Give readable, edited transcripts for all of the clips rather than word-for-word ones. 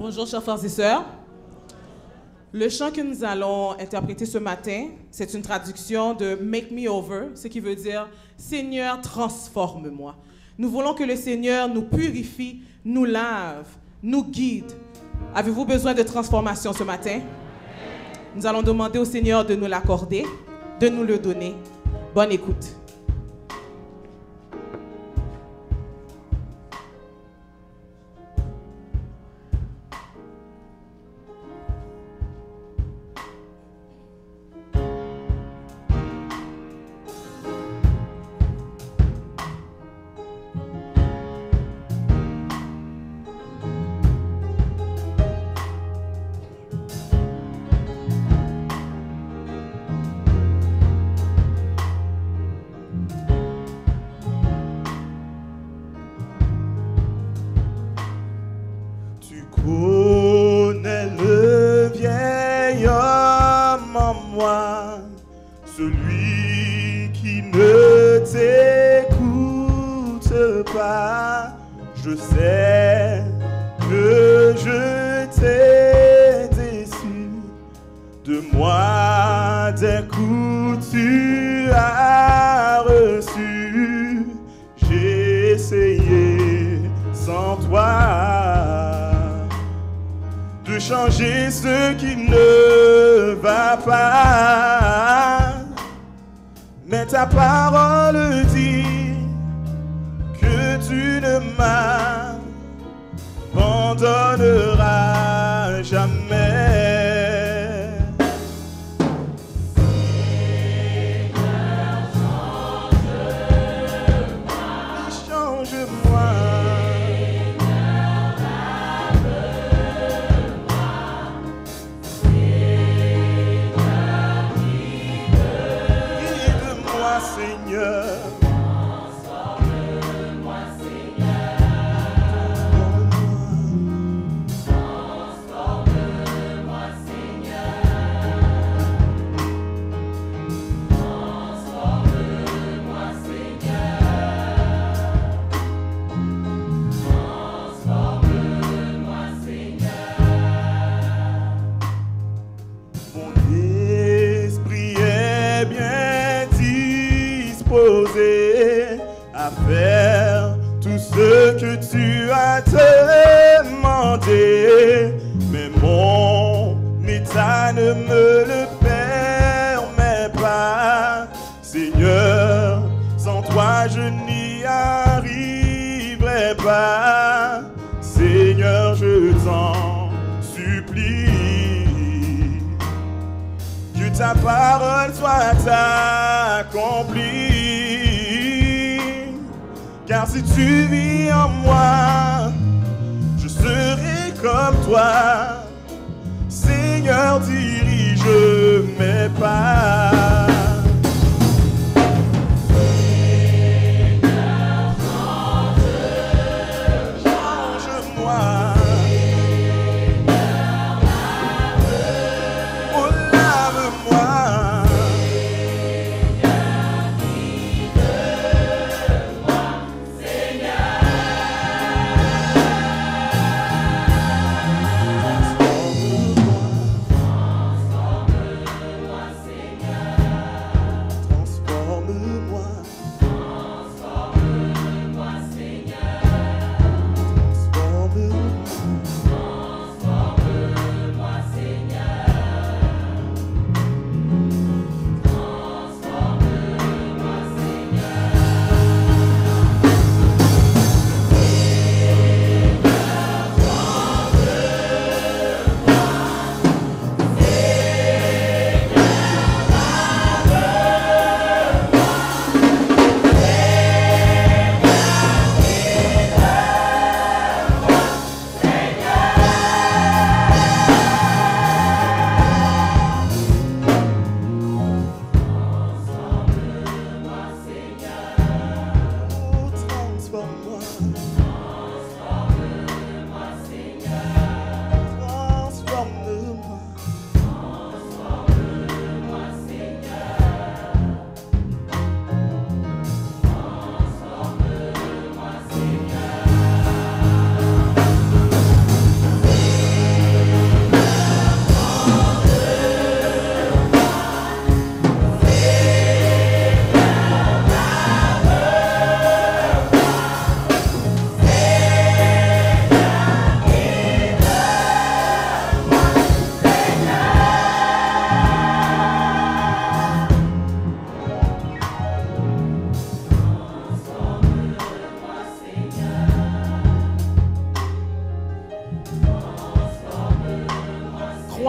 Bonjour chers frères et sœurs. Le chant que nous allons interpréter ce matin, c'est une traduction de Make Me Over, ce qui veut dire Seigneur, transforme-moi. Nous voulons que le Seigneur nous purifie, nous lave, nous guide. Avez-vous besoin de transformation ce matin? Nous allons demander au Seigneur de nous l'accorder, de nous le donner. Bonne écoute. Connais le vieil homme en moi, celui qui ne t'écoute pas. Je sais que je t'ai déçu, de moi des coups tu as reçu. J'ai essayé sans toi de changer ce qui ne va pas, mais ta parole dit que tu ne m'abandonneras jamais. Change-moi. Seigneur, transforme-moi, Seigneur, transforme-moi, Seigneur, transforme-moi, Seigneur, transforme-moi, Seigneur. Mon esprit est bien disposé à faire tout ce que tu as demandé, mais mon état ne me le permet pas. Seigneur, sans toi je n'y arriverai pas. Seigneur, je t'en supplie, que ta parole soit accomplie. Car si tu vis en moi, je serai comme toi. Seigneur, dirige mes pas.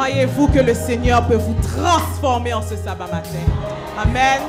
Croyez-vous que le Seigneur peut vous transformer en ce sabbat matin? Amen.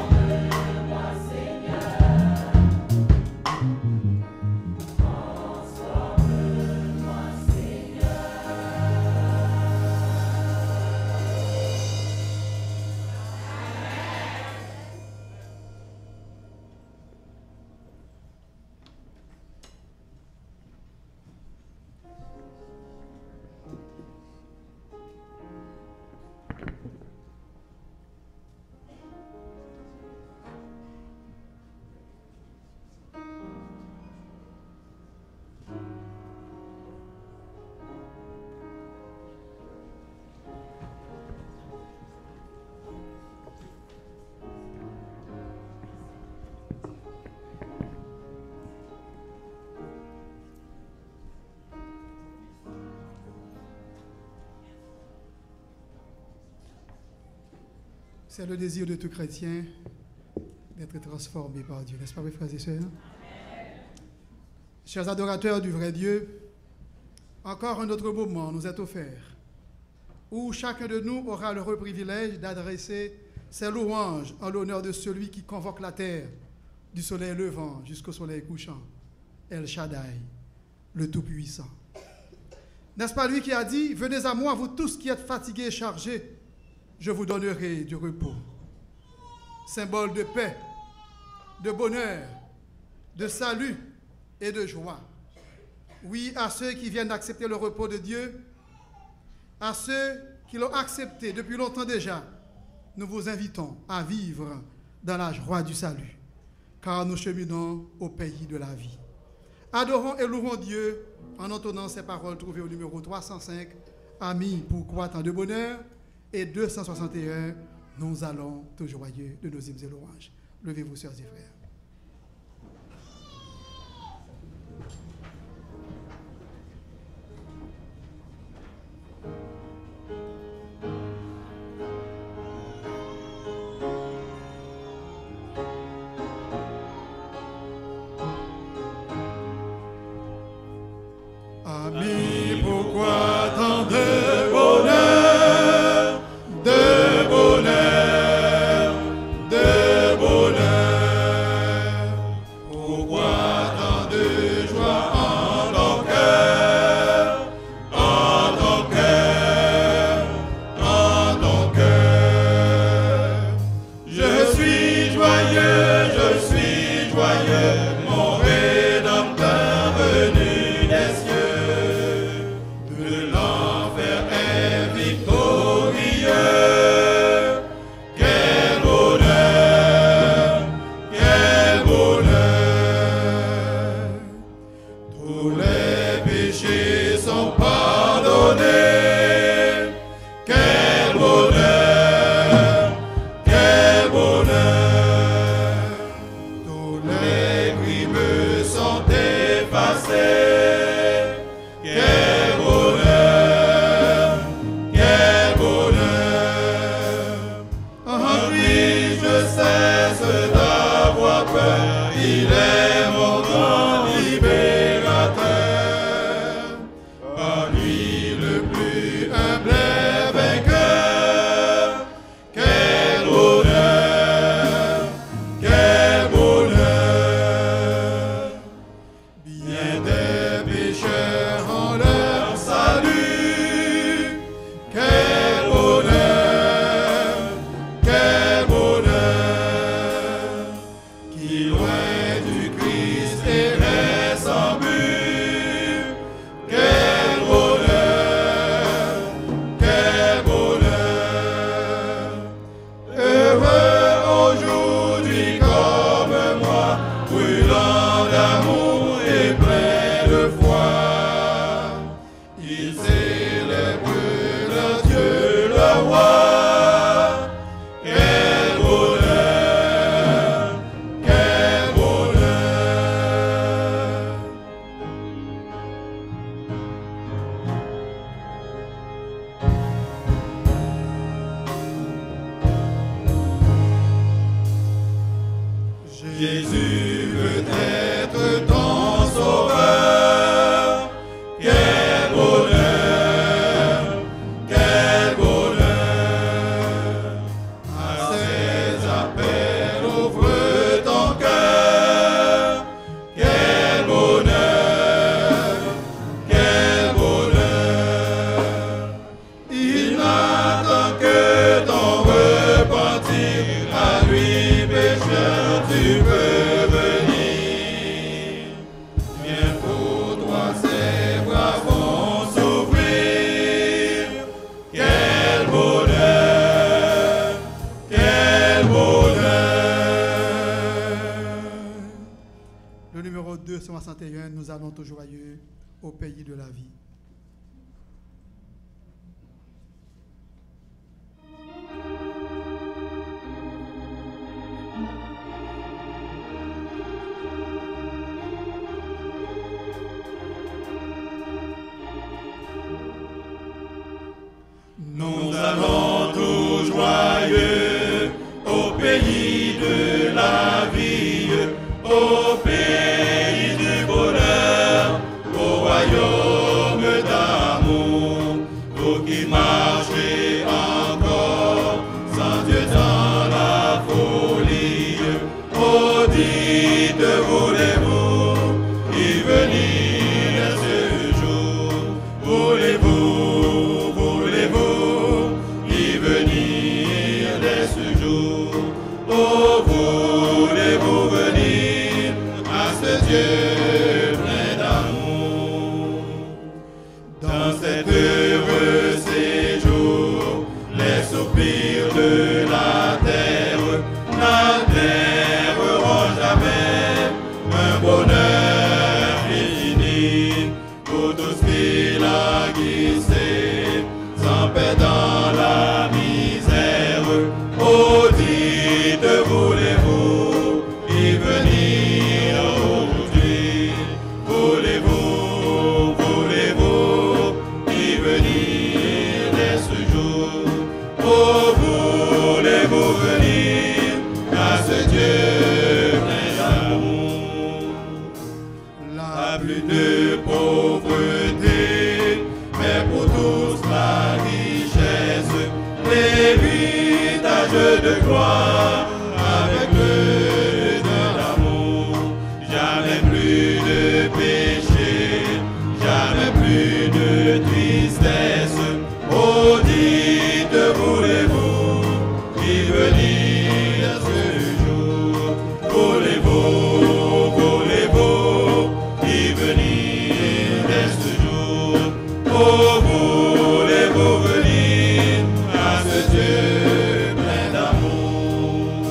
C'est le désir de tout chrétien d'être transformé par Dieu. N'est-ce pas, mes frères et sœurs? Chers adorateurs du vrai Dieu, encore un autre moment nous est offert où chacun de nous aura l'heureux privilège d'adresser ses louanges en l'honneur de celui qui convoque la terre du soleil levant jusqu'au soleil couchant, El Shaddai, le Tout-Puissant. N'est-ce pas lui qui a dit « Venez à moi, vous tous qui êtes fatigués et chargés, je vous donnerai du repos. » Symbole de paix, de bonheur, de salut et de joie. Oui, à ceux qui viennent d'accepter le repos de Dieu, à ceux qui l'ont accepté depuis longtemps déjà, nous vous invitons à vivre dans la joie du salut, car nous cheminons au pays de la vie. Adorons et louons Dieu en entonnant ces paroles trouvées au numéro 305, Amis, pourquoi tant de bonheur? Et 261, nous allons tout joyeux de nos hymnes et louanges. Levez-vous, sœurs et frères. Amis, pourquoi tant de bonheur, de bonheur, de bonheur? Pourquoi tant de joie en ton cœur, en ton cœur, en ton cœur? Je suis joyeux, mon Rédempteur venu des cieux. De l'enfer est victorieux. Quel bonheur, quel bonheur. Tous les péchés sont pardonnés. Quel bonheur, quel bonheur. Tous les crimes sont effacés. Quel bonheur, quel bonheur. En lui je cesse d'avoir peur, il est mon grand libérateur. Par lui le plus humble est vainqueur. Quel bonheur, quel bonheur. Bien des pécheurs en leur salut. Quel bonheur, quel bonheur. Qui loin du Christ errait sans but. Quel bonheur, quel bonheur. Heureux aujourd'hui comme moi, brûlant d'amour et plein de foi. Ils célèbrent leur Dieu, le roi. Quel bonheur, quel bonheur. Jésus veut être ton sauveur. Quel bonheur, quel bonheur. pécheurs, tu peux venir. Viens pour toi, ses bras vont s'ouvrir. Quel bonheur, quel bonheur. Le numéro 261, nous allons tout joyeux au pays de la vie. Nous allons tout joyeux au pays de la vie, au pays du bonheur, au royaume d'amour. Vous qui marchez encore sans Dieu dans la folie, oh dites, voulez-vous y venir ce jour? Voulez-vous y venir dès ce jour? Oh, voulez-vous venir à ce Dieu plein d'amour? Dans cet heureux séjour, les soupirs de la terre n'altèreront jamais un bonheur infini pour tous qui languissent sans paix dans la misère. Oh, dites, voulez-vous y venir aujourd'hui? Voulez-vous y venir dès ce jour? Oh, voulez-vous venir à ce Dieu plein d'amour? La plus de pauvreté, mais pour tous la richesse, l'héritage de gloire avec le de l'amour. Jamais plus de péché, jamais plus de tristesse. Oh, dites, voulez-vous y venir ce jour? Voulez-vous y venir dès ce jour? Oh, voulez-vous venir à ce Dieu plein d'amour?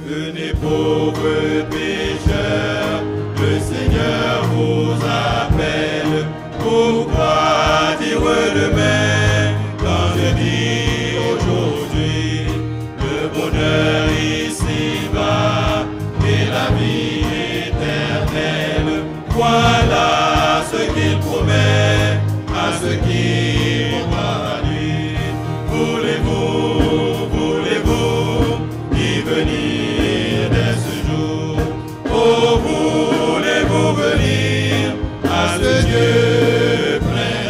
Venez pauvres pécheurs, le Seigneur vous appelle. Pourquoi dire demain quand je dis aujourd'hui? Le bonheur ici-bas et la vie éternelle, voilà ce qu'il promet à ceux qui croient à lui. Voulez-vous y venir dès ce jour? Oh, voulez-vous venir à ce Dieu plein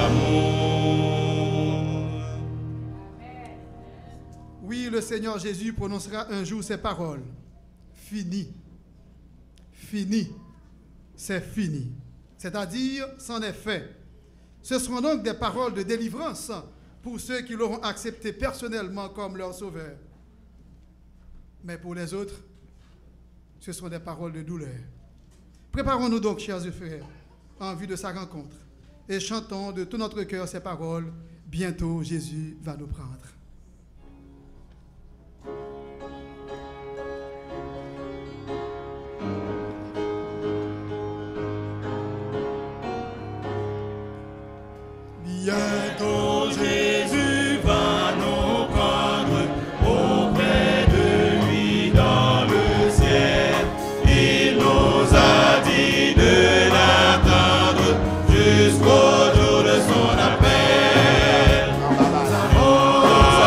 d'amour? Oui, le Seigneur Jésus prononcera un jour ces paroles. Fini. Fini. C'est fini. C'est-à-dire, c'en est fait. Ce seront donc des paroles de délivrance pour ceux qui l'auront accepté personnellement comme leur sauveur. Mais pour les autres, ce seront des paroles de douleur. Préparons-nous donc, chers frères, en vue de sa rencontre, et chantons de tout notre cœur ces paroles. Bientôt, Jésus va nous prendre. Bientôt Jésus va nous prendre auprès de lui dans le ciel. Il nous a dit de l'attendre jusqu'au jour de son appel. Nous avons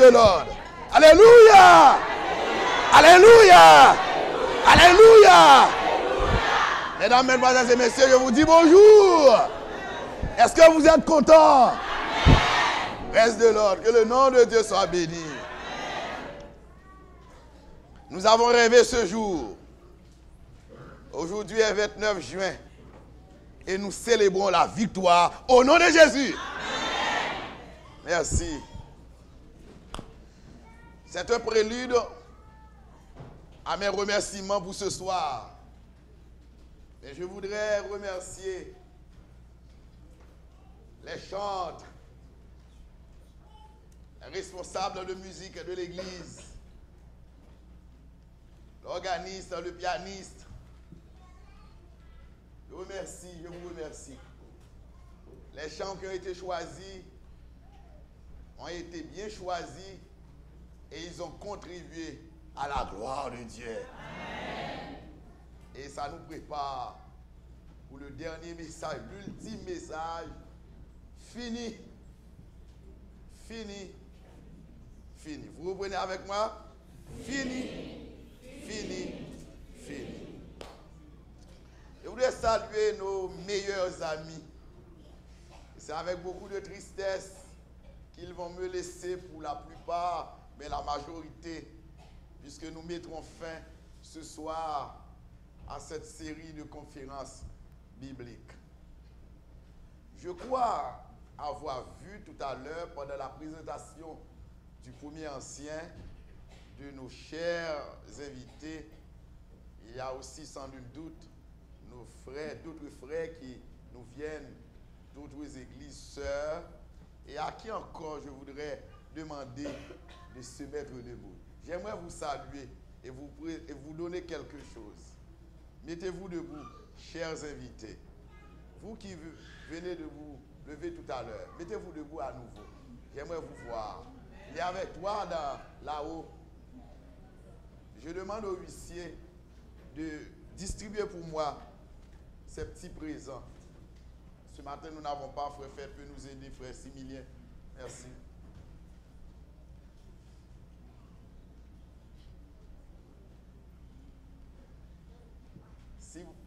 the Lord. Alléluia. Alléluia. Alléluia. Mesdames, mesdemoiselles et messieurs, je vous dis bonjour. Est-ce que vous êtes contents? Reste de l'ordre. Que le nom de Dieu soit béni. Nous avons rêvé ce jour. Aujourd'hui est 29 juin. Et nous célébrons la victoire au nom de Jésus. Amen. Merci. C'est un prélude à mes remerciements pour ce soir. Et je voudrais remercier les chantres, les responsables de musique de l'église, l'organiste, le pianiste. Je vous remercie. Les chants qui ont été choisis ont été bien choisis et ils ont contribué à la gloire de Dieu. Amen. Et ça nous prépare pour le dernier message, l'ultime message. Fini. Vous reprenez avec moi? Fini. Je voudrais saluer nos meilleurs amis. C'est avec beaucoup de tristesse qu'ils vont me laisser pour la plupart, mais la majorité, puisque nous mettrons fin ce soir à cette série de conférences bibliques. Je crois avoir vu tout à l'heure, pendant la présentation du premier ancien, de nos chers invités, il y a aussi sans nul doute nos frères, d'autres frères qui nous viennent d'autres églises sœurs, et à qui encore je voudrais demander de se mettre debout. J'aimerais vous saluer et vous donner quelque chose. Mettez-vous debout, chers invités. Vous qui venez de vous lever tout à l'heure, mettez-vous debout à nouveau. J'aimerais vous voir. Il est avec toi là-haut. Je demande au huissier de distribuer pour moi ces petits présents. Ce matin, nous n'avons pas, frère Fête peut nous aider, frère Similien. Merci.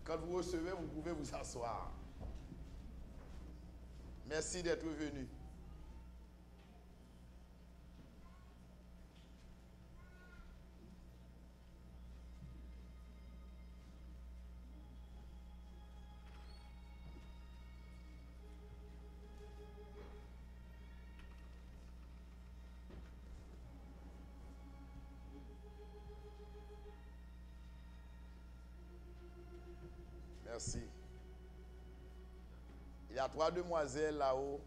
Quand vous recevez, vous pouvez vous asseoir. Merci d'être venu. Merci. Il y a 3 demoiselles là-haut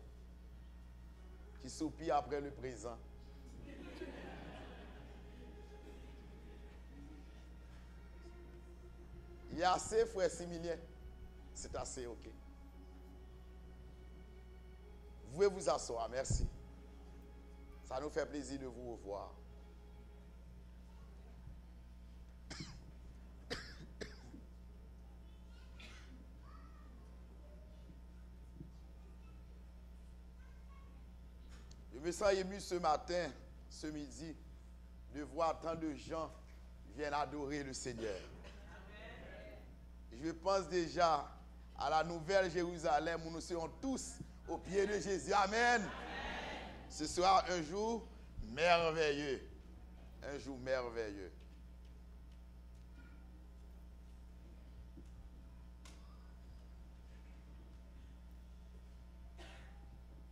qui soupirent après le présent. Il y a assez, frère Similien. C'est assez, ok. Vous pouvez vous asseoir, merci. Ça nous fait plaisir de vous revoir. Je me sens ému ce matin, ce midi, de voir tant de gens viennent adorer le Seigneur. Je pense déjà à la nouvelle Jérusalem où nous serons tous au pied de Jésus. Amen. Amen. Ce sera un jour merveilleux. Un jour merveilleux.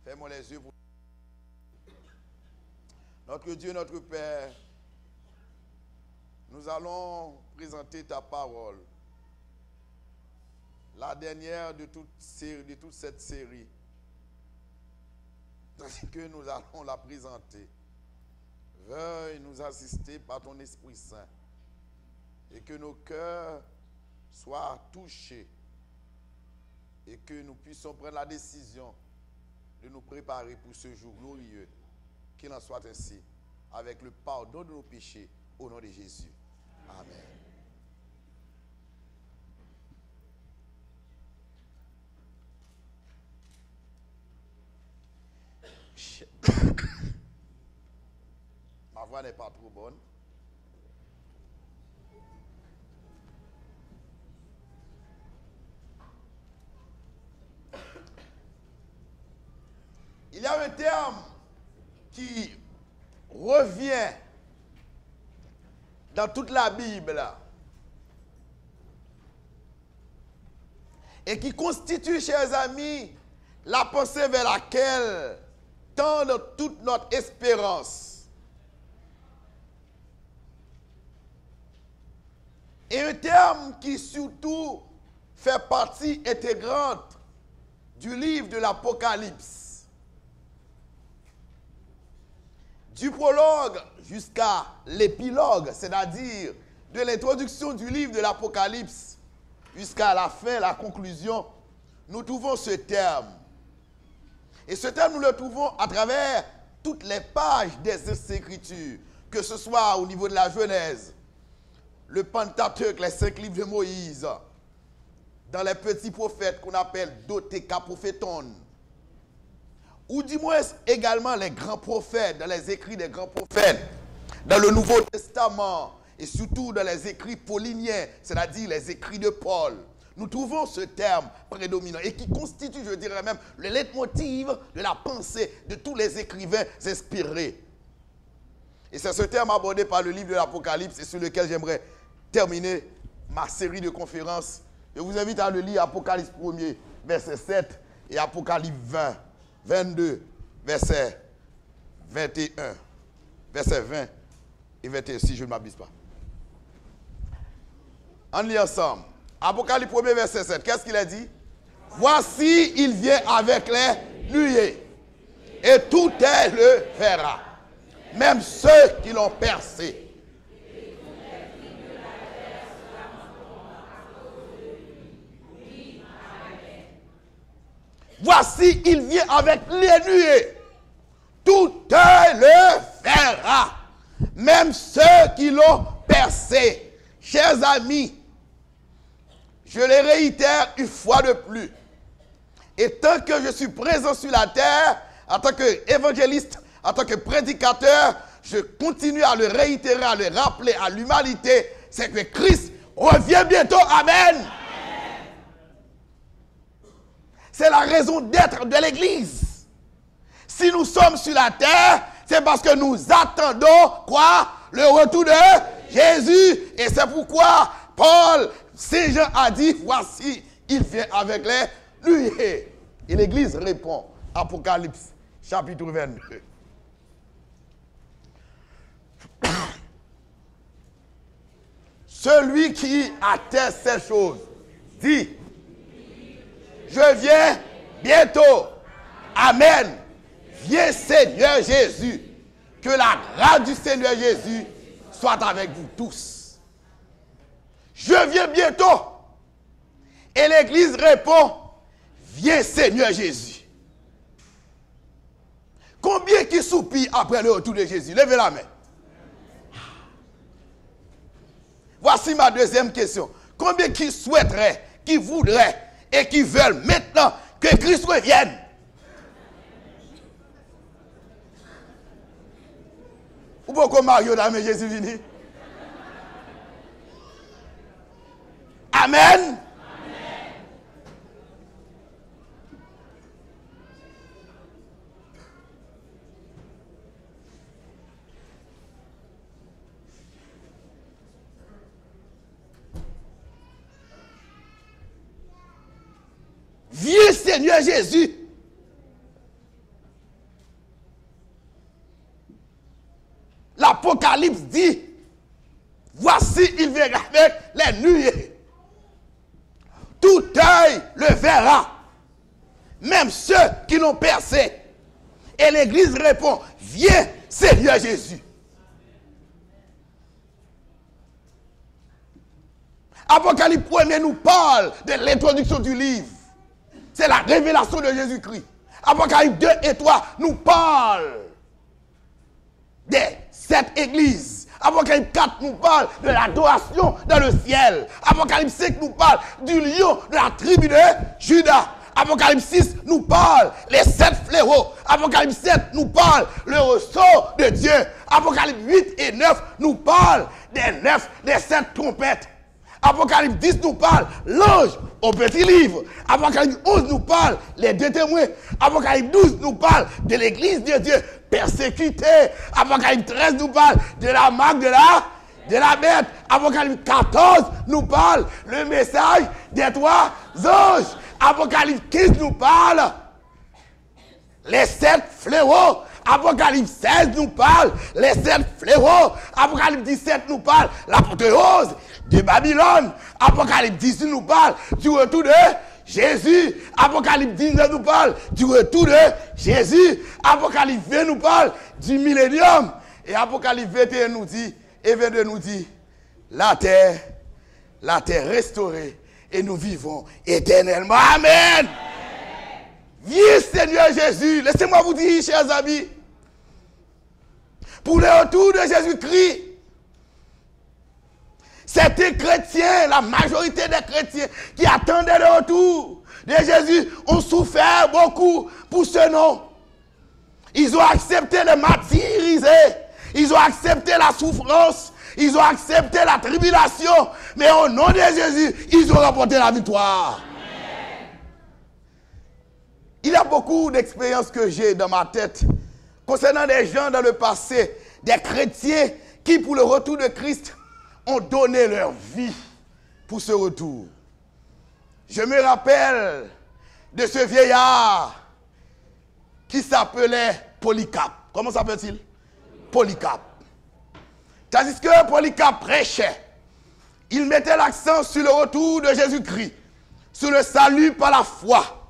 Fermons les yeux pour... Notre Dieu, notre Père, nous allons présenter ta parole, la dernière de toute cette série, tandis que nous allons la présenter. Veuille nous assister par ton Esprit Saint et que nos cœurs soient touchés et que nous puissions prendre la décision de nous préparer pour ce jour glorieux. Qu'il en soit ainsi, avec le pardon de nos péchés, au nom de Jésus. Amen. voix n'est pas trop bonne. Il y a un terme qui revient dans toute la Bible et qui constitue, chers amis, la pensée vers laquelle tend toute notre espérance. Et un terme qui surtout fait partie intégrante du livre de l'Apocalypse. Du prologue jusqu'à l'épilogue, c'est-à-dire de l'introduction du livre de l'Apocalypse jusqu'à la fin, la conclusion, nous trouvons ce terme. Et ce terme, nous le trouvons à travers toutes les pages des Écritures, que ce soit au niveau de la Genèse, le Pentateuque, les 5 livres de Moïse, dans les petits prophètes qu'on appelle Dodécaprophéton, ou du moins également les grands prophètes, dans les écrits des grands prophètes, dans le Nouveau Testament, et surtout dans les écrits pauliniens, c'est-à-dire les écrits de Paul. Nous trouvons ce terme prédominant et qui constitue, je dirais même, le leitmotiv de la pensée de tous les écrivains inspirés. Et c'est ce terme abordé par le livre de l'Apocalypse et sur lequel j'aimerais terminer ma série de conférences. Je vous invite à le lire, Apocalypse 1er, verset 7 et Apocalypse 20, 22, verset 21, verset 20 et 21, si je ne m'abuse pas. On lit ensemble. Apocalypse 1er, verset 7. Qu'est-ce qu'il a dit? Voici, il vient avec les nuées, et tout est le verra, même ceux qui l'ont percé. Voici, il vient avec les nuées, tout est le verra, même ceux qui l'ont percé. Chers amis, je le réitère une fois de plus. Et tant que je suis présent sur la terre, en tant qu'évangéliste, en tant que prédicateur, je continue à le réitérer, à le rappeler à l'humanité, c'est que Christ revient bientôt. Amen. Amen. C'est la raison d'être de l'Église. Si nous sommes sur la terre, c'est parce que nous attendons quoi? Le retour de Jésus. Et c'est pourquoi Paul, Saint Jean a dit, voici, il vient avec les nuées. Et l'Église répond, Apocalypse, chapitre 22. Celui qui atteste ces choses dit, je viens bientôt. Amen. Viens Seigneur Jésus. Que la grâce du Seigneur Jésus soit avec vous tous. Je viens bientôt. Et l'Église répond, viens Seigneur Jésus. Combien qui soupirent après le retour de Jésus? Levez la main. Voici ma deuxième question. Combien qui souhaiteraient, qui voudraient et qui veulent maintenant que Christ revienne? Ou pourquoi Mario là, mais Jésus vini? Amen. Amen. Viens Seigneur Jésus. L'Apocalypse dit, voici il vient avec les nuées. Tout œil le verra, même ceux qui l'ont percé. Et l'Église répond, viens Seigneur Jésus. Apocalypse 1er nous parle de l'introduction du livre. C'est la révélation de Jésus-Christ. Apocalypse 2 et 3 nous parle des 7 églises. Apocalypse 4 nous parle de l'adoration dans le ciel. Apocalypse 5 nous parle du lion de la tribu de Juda. Apocalypse 6 nous parle les 7 fléaux. Apocalypse Apocalypse 7 nous parle le ressort de Dieu. Apocalypse 8 et 9 nous parle des 7 trompettes. Apocalypse 10 nous parle l'ange au petit livre. Apocalypse 11 nous parle les 2 témoins. Apocalypse 12 nous parle de l'église de Dieu persécutée. Apocalypse 13 nous parle de la marque de la bête. Apocalypse 14 nous parle le message des 3 anges. Apocalypse 15 nous parle les 7 fléaux. Apocalypse 16 nous parle les 7 fléaux. Apocalypse 17 nous parle l'apothéose de Babylone. Apocalypse 18 nous parle du retour de Jésus. Apocalypse 19 nous parle du retour de Jésus. Apocalypse 20 nous parle du millénium. Et Apocalypse 21 nous dit, et 22 nous dit, la terre restaurée et nous vivons éternellement. Amen. Viens Seigneur Jésus. Laissez-moi vous dire, chers amis, pour le retour de Jésus-Christ, certains chrétiens, la majorité des chrétiens qui attendaient le retour de Jésus ont souffert beaucoup pour ce nom. Ils ont accepté de martyriser, ils ont accepté la souffrance, ils ont accepté la tribulation, mais au nom de Jésus, ils ont remporté la victoire. Il y a beaucoup d'expériences que j'ai dans ma tête concernant des gens dans le passé, des chrétiens qui, pour le retour de Christ, ont donné leur vie pour ce retour. Je me rappelle de ce vieillard qui s'appelait Polycarpe. Comment s'appelle-t-il? Polycarpe. Tandis que Polycarpe prêchait, il mettait l'accent sur le retour de Jésus-Christ, sur le salut par la foi.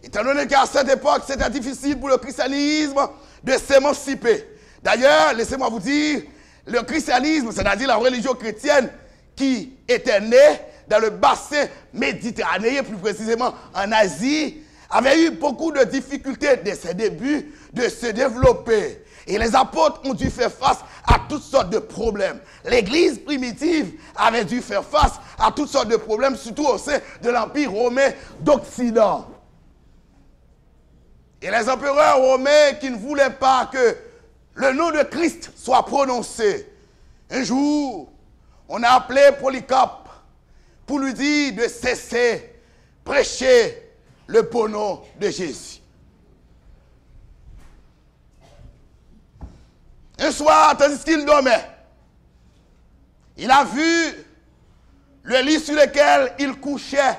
Étant donné qu'à cette époque, c'était difficile pour le christianisme de s'émanciper. D'ailleurs, laissez-moi vous dire, le christianisme, c'est-à-dire la religion chrétienne qui était née dans le bassin méditerranéen, plus précisément en Asie, avait eu beaucoup de difficultés dès ses débuts de se développer. Et les apôtres ont dû faire face à toutes sortes de problèmes. L'Église primitive avait dû faire face à toutes sortes de problèmes, surtout au sein de l'Empire romain d'Occident. Et les empereurs romains qui ne voulaient pas que le nom de Christ soit prononcé. Un jour, on a appelé Polycarpe pour lui dire de cesser, prêcher le beau nom de Jésus. Un soir, tandis qu'il dormait, il a vu le lit sur lequel il couchait,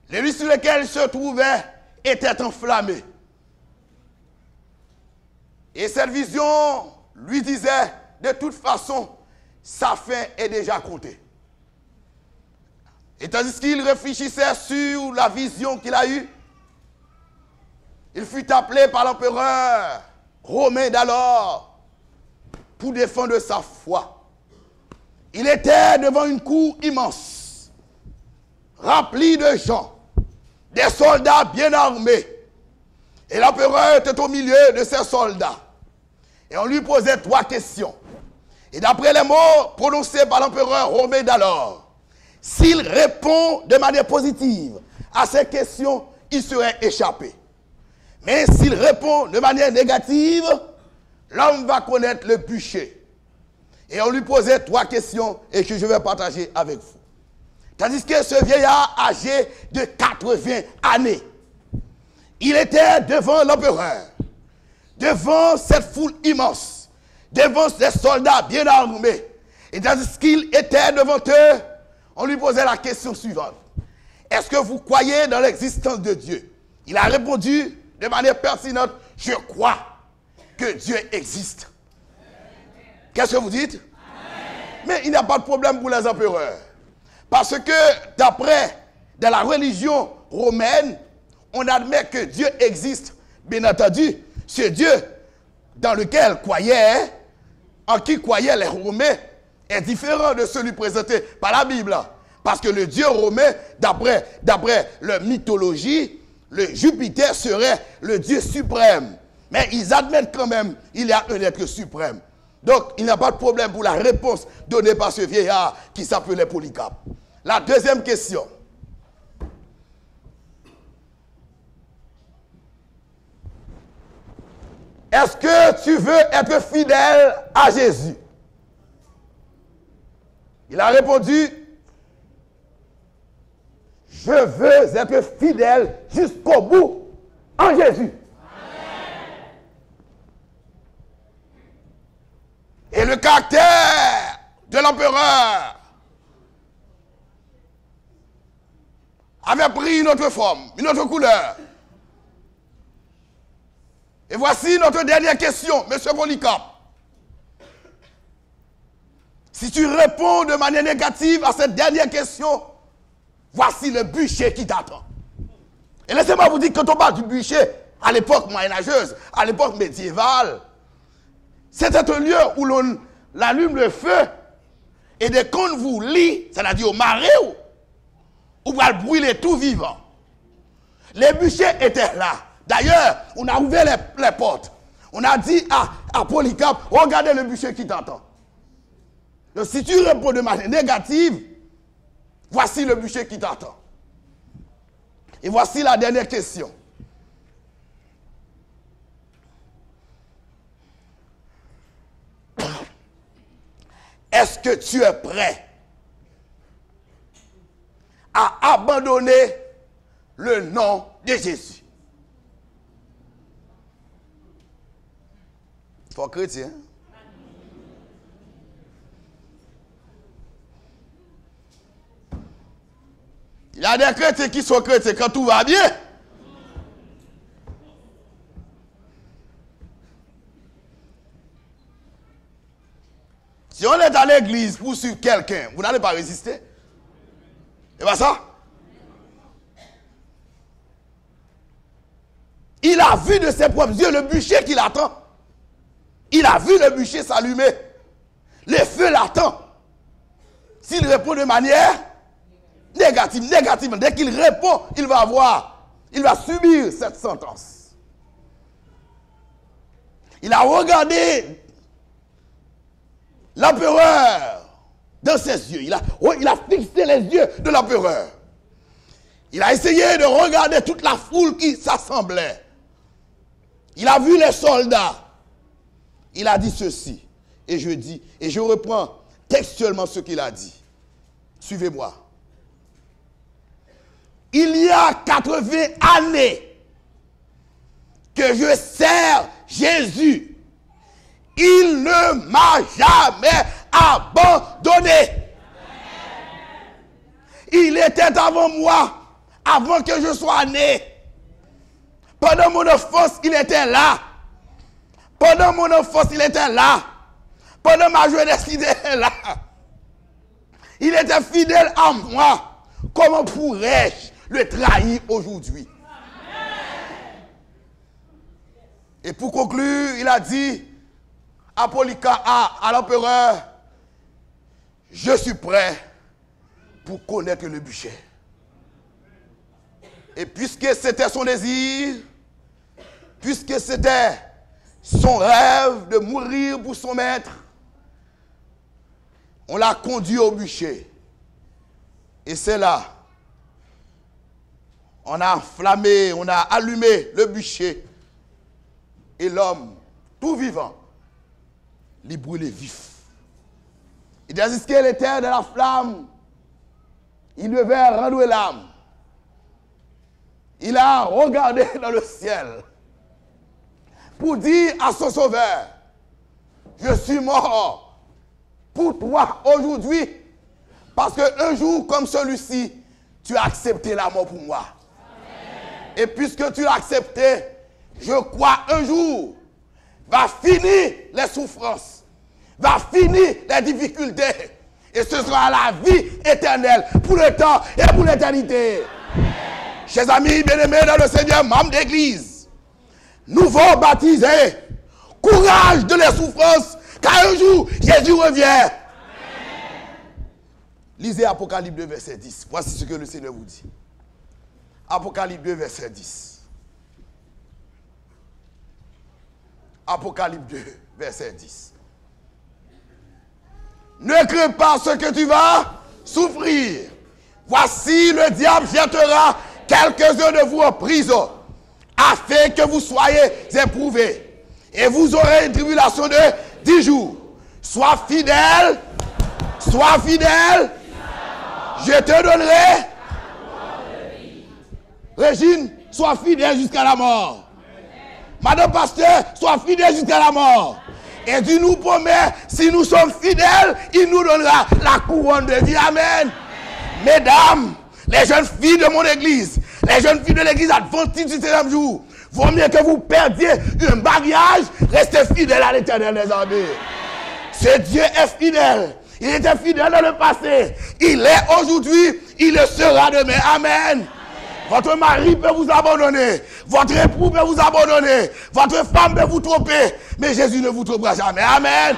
le lit sur lequel il se trouvait, était enflammé. Et cette vision lui disait, de toute façon, sa fin est déjà comptée. Et tandis qu'il réfléchissait sur la vision qu'il a eue, il fut appelé par l'empereur romain d'alors pour défendre sa foi. Il était devant une cour immense, remplie de gens, des soldats bien armés. Et l'empereur était au milieu de ces soldats. Et on lui posait 3 questions. Et d'après les mots prononcés par l'empereur romain d'alors, s'il répond de manière positive à ces questions, il serait échappé. Mais s'il répond de manière négative, l'homme va connaître le bûcher. Et on lui posait 3 questions et que je vais partager avec vous. Tandis que ce vieillard âgé de 80 années, il était devant l'empereur, devant cette foule immense, devant ces soldats bien armés. Et tandis qu'il était devant eux, on lui posait la question suivante. Est-ce que vous croyez dans l'existence de Dieu? Il a répondu de manière pertinente, je crois que Dieu existe. Qu'est-ce que vous dites? Mais il n'y a pas de problème pour les empereurs. Parce que d'après, dans la religion romaine, on admet que Dieu existe. Bien entendu, ce Dieu dans lequel croyaient, en qui croyaient les Romains, est différent de celui présenté par la Bible. Parce que le Dieu romain, d'après leur mythologie, le Jupiter serait le Dieu suprême. Mais ils admettent quand même qu'il y a un être suprême. Donc, il n'y a pas de problème pour la réponse donnée par ce vieillard qui s'appelait Polycarpe. La deuxième question. est-ce que tu veux être fidèle à Jésus? Il a répondu, je veux être fidèle jusqu'au bout en Jésus. Amen. Et le caractère de l'empereur avait pris une autre forme, une autre couleur. Et voici notre dernière question, M. Polycarpe. Si tu réponds de manière négative à cette dernière question, voici le bûcher qui t'attend. Et laissez-moi vous dire, quand on parle du bûcher, à l'époque moyenâgeuse, à l'époque médiévale, c'était un lieu où l'on allume le feu et dès qu'on vous lit, c'est-à-dire au marais, où va brûler tout vivant. Les bûchers étaient là. D'ailleurs, on a ouvert les portes. On a dit à Polycarpe, regardez le bûcher qui t'attend. Donc si tu réponds de manière négative, voici le bûcher qui t'attend. Et voici la dernière question. Est-ce que tu es prêt à abandonner le nom de Jésus? Faut chrétien. Il y a des chrétiens qui sont chrétiens quand tout va bien. Si on est à l'église pour suivre quelqu'un, vous n'allez pas résister. Et pas ça? Il a vu de ses propres yeux le bûcher qui l'attend. Il a vu le bûcher s'allumer. Le feu l'attend. S'il répond de manière négative, dès qu'il répond, il va subir cette sentence. Il a regardé l'empereur dans ses yeux. Il a fixé les yeux de l'empereur. Il a essayé de regarder toute la foule qui s'assemblait. Il a vu les soldats. Il a dit ceci. Et je reprends textuellement ce qu'il a dit. Suivez-moi. Il y a 80 années que je sers Jésus. Il ne m'a jamais abandonné. Il était avant moi, avant que je sois né. Pendant mon enfance, il était là. Pendant mon enfance, il était là. Pendant ma jeunesse, il était là. Il était fidèle à moi. Comment pourrais-je le trahir aujourd'hui? Et pour conclure, il a dit à Polycarpe, à l'empereur, je suis prêt pour connaître le bûcher. Et puisque c'était son désir, puisque c'était son rêve de mourir pour son maître, on l'a conduit au bûcher. Et c'est là, on a enflammé, on a allumé le bûcher. Et l'homme, tout vivant, il brûlait vif. Et tandis qu'il était dans la flamme, il devait rendre l'âme. Il a regardé dans le ciel pour dire à son sauveur, je suis mort pour toi aujourd'hui, parce qu'un jour comme celui-ci, tu as accepté la mort pour moi. Amen. Et puisque tu l'as accepté, je crois un jour va finir les souffrances, va finir les difficultés, et ce sera la vie éternelle pour le temps et pour l'éternité. Chers amis bien-aimés dans le Seigneur, membres d'église, nouveau baptisés, courage de les souffrances, car un jour Jésus revient. Amen. Lisez Apocalypse 2, verset 10. Voici ce que le Seigneur vous dit. Apocalypse 2, verset 10. Apocalypse 2, verset 10. Ne crains pas ce que tu vas souffrir. Voici le diable jettera quelques-uns de vous en prison, afin que vous soyez éprouvés. Et vous aurez une tribulation de 10 jours. Sois fidèle. Sois fidèle. Je te donnerai. Régine, sois fidèle jusqu'à la mort. Madame Pasteur, sois fidèle jusqu'à la mort. Et Dieu nous promet, si nous sommes fidèles, il nous donnera la couronne de vie. Amen. Mesdames, les jeunes filles de mon église, les jeunes filles de l'église adventiste du 7e jour, vaut mieux que vous perdiez un mariage, restez fidèles à l'Éternel des armées. Ce Dieu est fidèle. Il était fidèle dans le passé. Il est aujourd'hui. Il le sera demain. Amen. Votre mari peut vous abandonner. Votre époux peut vous abandonner. Votre femme peut vous tromper. Mais Jésus ne vous trompera jamais. Amen.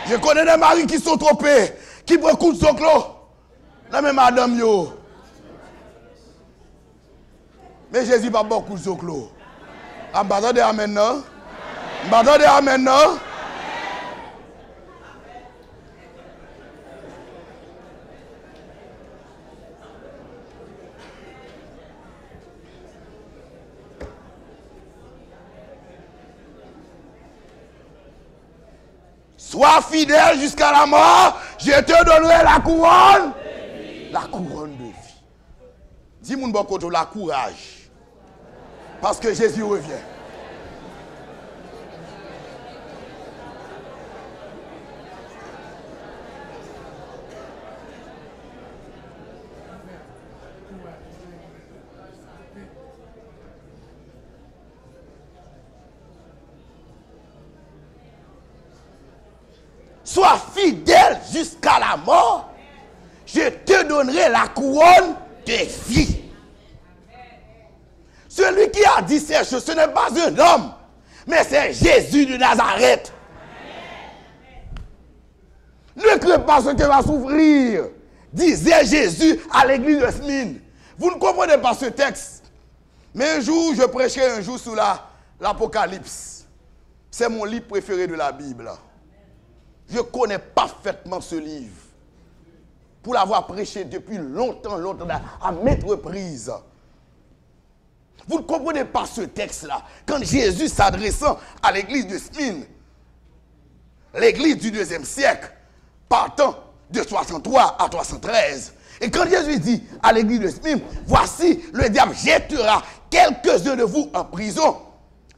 Je connais des maris qui sont trompés. Qui prennent coup de soclo. La même madame yo. Mais Jésus n'a pas beaucoup de soclo. M'attendez amen non? M'attendez amen non? Sois fidèle jusqu'à la mort, je te donnerai la couronne. La couronne de vie. Dis mon bon côté, la courage. Parce que Jésus revient. Sois fidèle jusqu'à la mort, je te donnerai la couronne de vie. Celui qui a dit ces choses, ce n'est pas un homme, mais c'est Jésus de Nazareth. Ne crée pas ce que va souffrir, disait Jésus à l'église de Smyrne. Vous ne comprenez pas ce texte. Mais un jour, je prêcherai sur l'Apocalypse. C'est mon livre préféré de la Bible. Je connais parfaitement ce livre. Pour l'avoir prêché depuis longtemps, à maintes reprises. Vous ne comprenez pas ce texte-là. Quand Jésus s'adressant à l'église de Smyrne, l'église du 2e siècle, partant de 63 à 313, et quand Jésus dit à l'église de Smyrne, voici le diable jettera quelques-uns de vous en prison,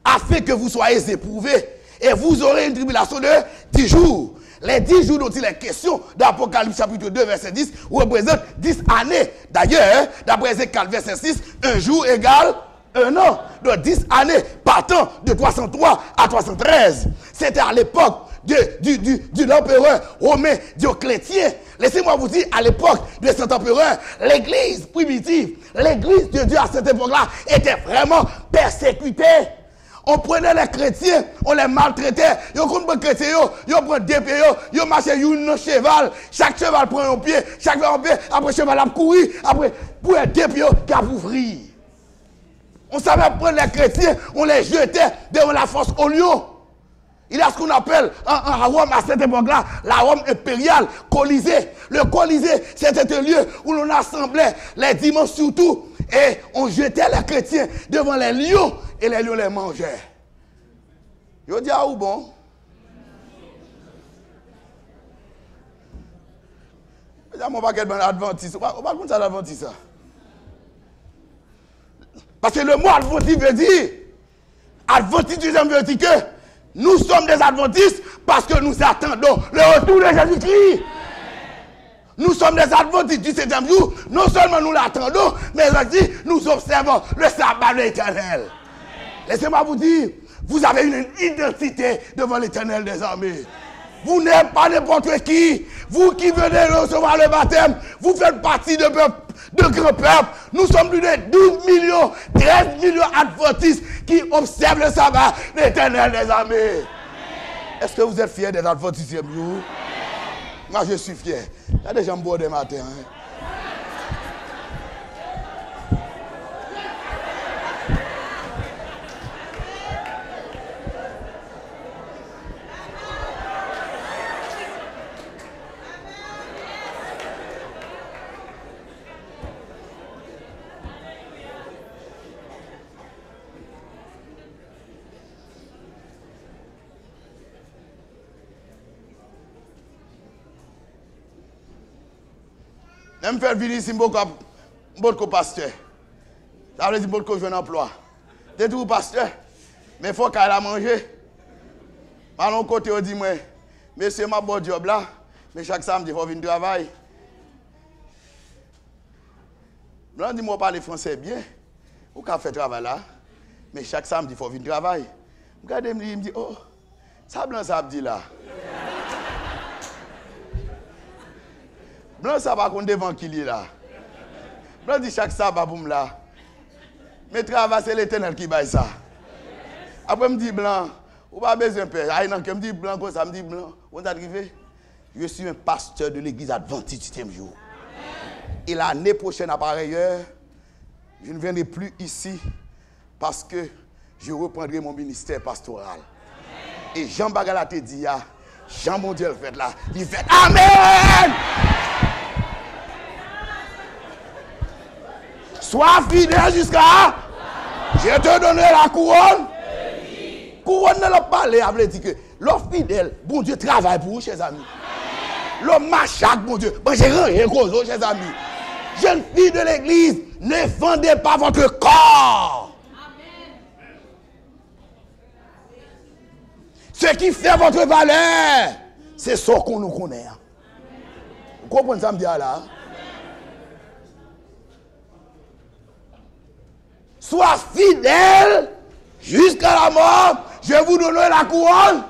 afin que vous soyez éprouvés, et vous aurez une tribulation de 10 jours. Les 10 jours dont il est question d'Apocalypse chapitre 2 verset 10 représentent 10 années. D'ailleurs, d'après Ézéchiel verset 6, un jour égale un an. Donc 10 années partant de 303 à 313. C'était à l'époque de l'empereur romain Dioclétien. Laissez-moi vous dire, à l'époque de cet empereur, l'église primitive, l'église de Dieu à cette époque-là était vraiment persécutée. On prenait les chrétiens, on les maltraitait. Yo kon prend chrétien yo prend deux pieds yo marche un cheval, chaque cheval prend un pied, chaque cheval un pied, après cheval a courir, après pour deux pieds qui a ouvrir. On savait prendre les chrétiens, on les jetait devant la force au lion. Il y a ce qu'on appelle en Rome à cette époque-là, la Rome impériale, Colisée. Le Colisée, c'était un lieu où l'on assemblait les dimanches surtout. Et on jetait les chrétiens devant les lions et les lions les mangeaient. Je dis à où bon? Je dis à mon paquet de adventiste. On va comme ça l'adventiste. Parce que le mot adventiste veut dire, adventiste veut dire que nous sommes des adventistes parce que nous attendons le retour de Jésus-Christ. Nous sommes des adventistes du 7e jour. Non seulement nous l'attendons, mais aussi nous observons le sabbat de l'Éternel. Laissez-moi vous dire, vous avez une identité devant l'Éternel des armées. Vous n'êtes pas n'importe qui. Vous qui venez recevoir le baptême, vous faites partie de grands peuples. Nous sommes plus de 12 millions, 13 millions adventistes qui observent le sabbat de l'Éternel des armées. Est-ce que vous êtes fiers des adventistes du 7e jour? Moi, je suis fier. Il y a des gens boire des matins. Hein? Je me fais venir ici, je suis pasteur. Ça veut dire que je veux un emploi. C'est tout pasteur. Mais il faut qu'elle a mangé. À l'autre côté, on dit, monsieur, ma bon job là, mais chaque samedi, il faut venir travailler. Blanc dit, moi, parler français bien. Ou qu'à faire travail là. Mais chaque samedi, il faut venir travailler. Regardez, il me dit, oh, ça blanc, ça dit là. Blanc, ça va qu'on devant qui est là. Blanc dit, chaque sabbat, boum là. Mais travail, c'est l'Éternel qui baille ça. Après, me dit, blanc, ou pas besoin de peur. Ah, non, me dit, blanc, comme ça, me dit, blanc, où est arrivé? Je suis un pasteur de l'église adventiste du 7e jour. Et l'année prochaine, à pareille heure, je ne viendrai plus ici parce que je reprendrai mon ministère pastoral. Et Jean Bagalate dit, Jean mon Dieu le fait là, il fait Amen! Sois fidèle jusqu'à. Je te donnerai la couronne. Couronne ne l'a pas parlé, dit que l'homme fidèle, bon Dieu travaille pour vous, chers amis. L'homme machaque, bon Dieu. Bon, j'ai rien cause, chers amis. Jeunes filles de l'église, ne vendez pas votre corps. Ce qui fait votre valeur, c'est ce qu'on nous connaît. Vous comprenez ça, me dire là? Sois fidèle jusqu'à la mort. Je vous donnerai la couronne.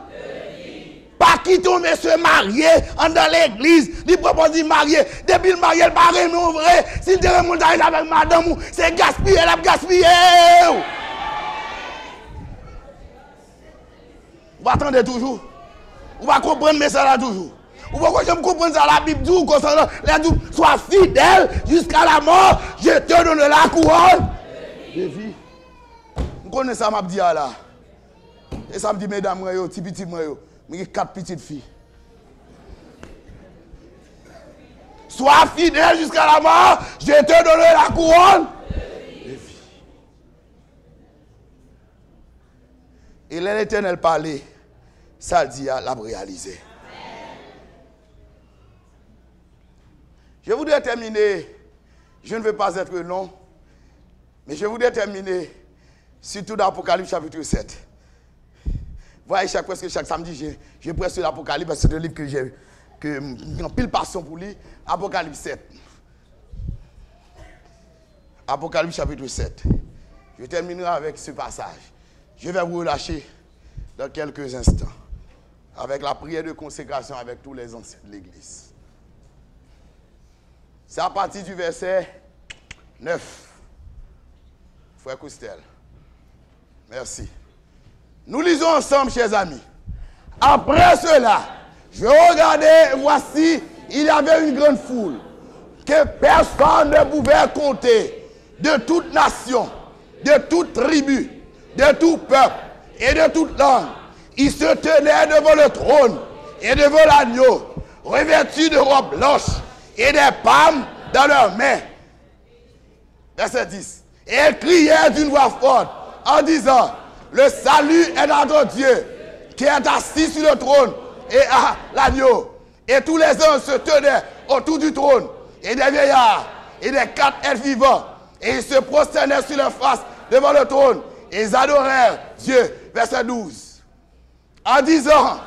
Pas qui tombe se marier dans l'église. Il propose de marier. Depuis le marié, il paraît non vrai. S'il te remonte avec madame, c'est gaspiller, elle a gaspillé. Vous attendez toujours. Vous va comprendre mais ça là toujours. Vous va comprendre ça la Bible dit concernant les doux. Sois fidèle jusqu'à la mort. Je te donne la couronne. De vie. Vous connaissez ça m'a dit là. Et ça me dit mesdames moi yo, petit moi yo. J'ai 4 petites filles. Sois fidèle jusqu'à la mort, je te donnerai la couronne de vie. Et l'Éternel parlait, ça dit à l'a réalisé. Je voudrais terminer, je ne veux pas être long, mais je voudrais terminer surtout dans l'Apocalypse chapitre 7. Voyez, presque chaque samedi, je presse l'Apocalypse, parce que c'est un livre que j'ai en pile passion pour lire. Apocalypse 7. Apocalypse chapitre 7. Je terminerai avec ce passage. Je vais vous relâcher dans quelques instants. Avec la prière de consécration avec tous les anciens de l'Église. C'est à partir du verset 9. Frère Coustel. Merci. Nous lisons ensemble, chers amis. Après cela, je regardais, voici, il y avait une grande foule que personne ne pouvait compter, de toute nation, de toute tribu, de tout peuple et de toute langue. Ils se tenaient devant le trône et devant l'agneau, revêtus de robes blanches et des palmes dans leurs mains. Verset 10. Et ils criaient d'une voix forte en disant, le salut est notre Dieu qui est assis sur le trône et à l'agneau. Et tous les anges se tenaient autour du trône et des vieillards et des 4 êtres vivants. Et ils se prosternaient sur leur face devant le trône et ils adorèrent Dieu. Verset 12. En disant, Amen.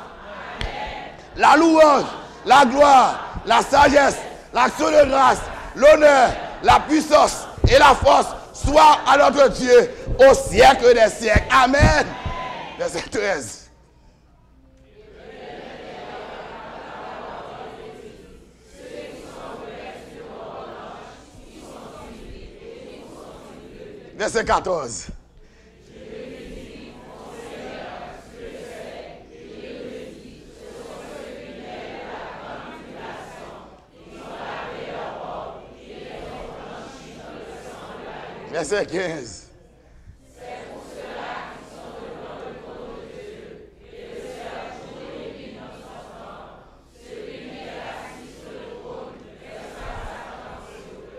La louange, la gloire, la sagesse, l'action de grâce, l'honneur, la puissance et la force soit à notre Dieu au siècle des siècles. Amen. Verset 13. Verset 14. Verset 15.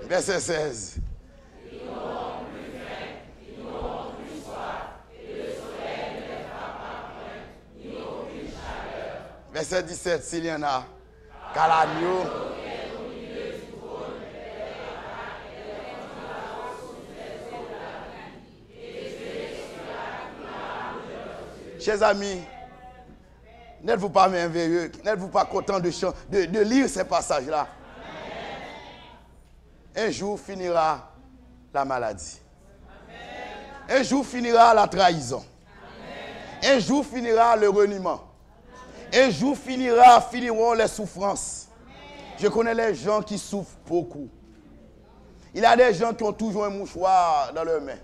Verset 16. Verset 17, s'il y en a, car l'agneau Chers amis, n'êtes-vous pas merveilleux? N'êtes-vous pas content de lire ces passages-là? Un jour finira la maladie. Un jour finira la trahison. Un jour finira le reniement. Un jour finiront les souffrances. Je connais les gens qui souffrent beaucoup. Il y a des gens qui ont toujours un mouchoir dans leurs mains,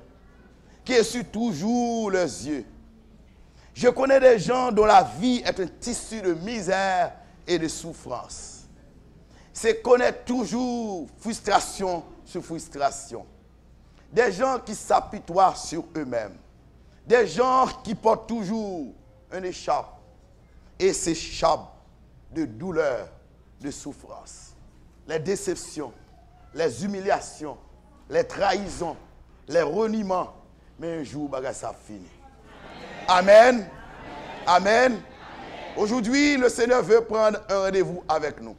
qui essuient toujours leurs yeux. Je connais des gens dont la vie est un tissu de misère et de souffrance. C'est connaître toujours frustration sur frustration. Des gens qui s'apitoient sur eux-mêmes. Des gens qui portent toujours un écharpe et s'échappent de douleur, de souffrance. Les déceptions, les humiliations, les trahisons, les reniements. Mais un jour, ça finit. Amen. Amen. Aujourd'hui, le Seigneur veut prendre un rendez-vous avec nous.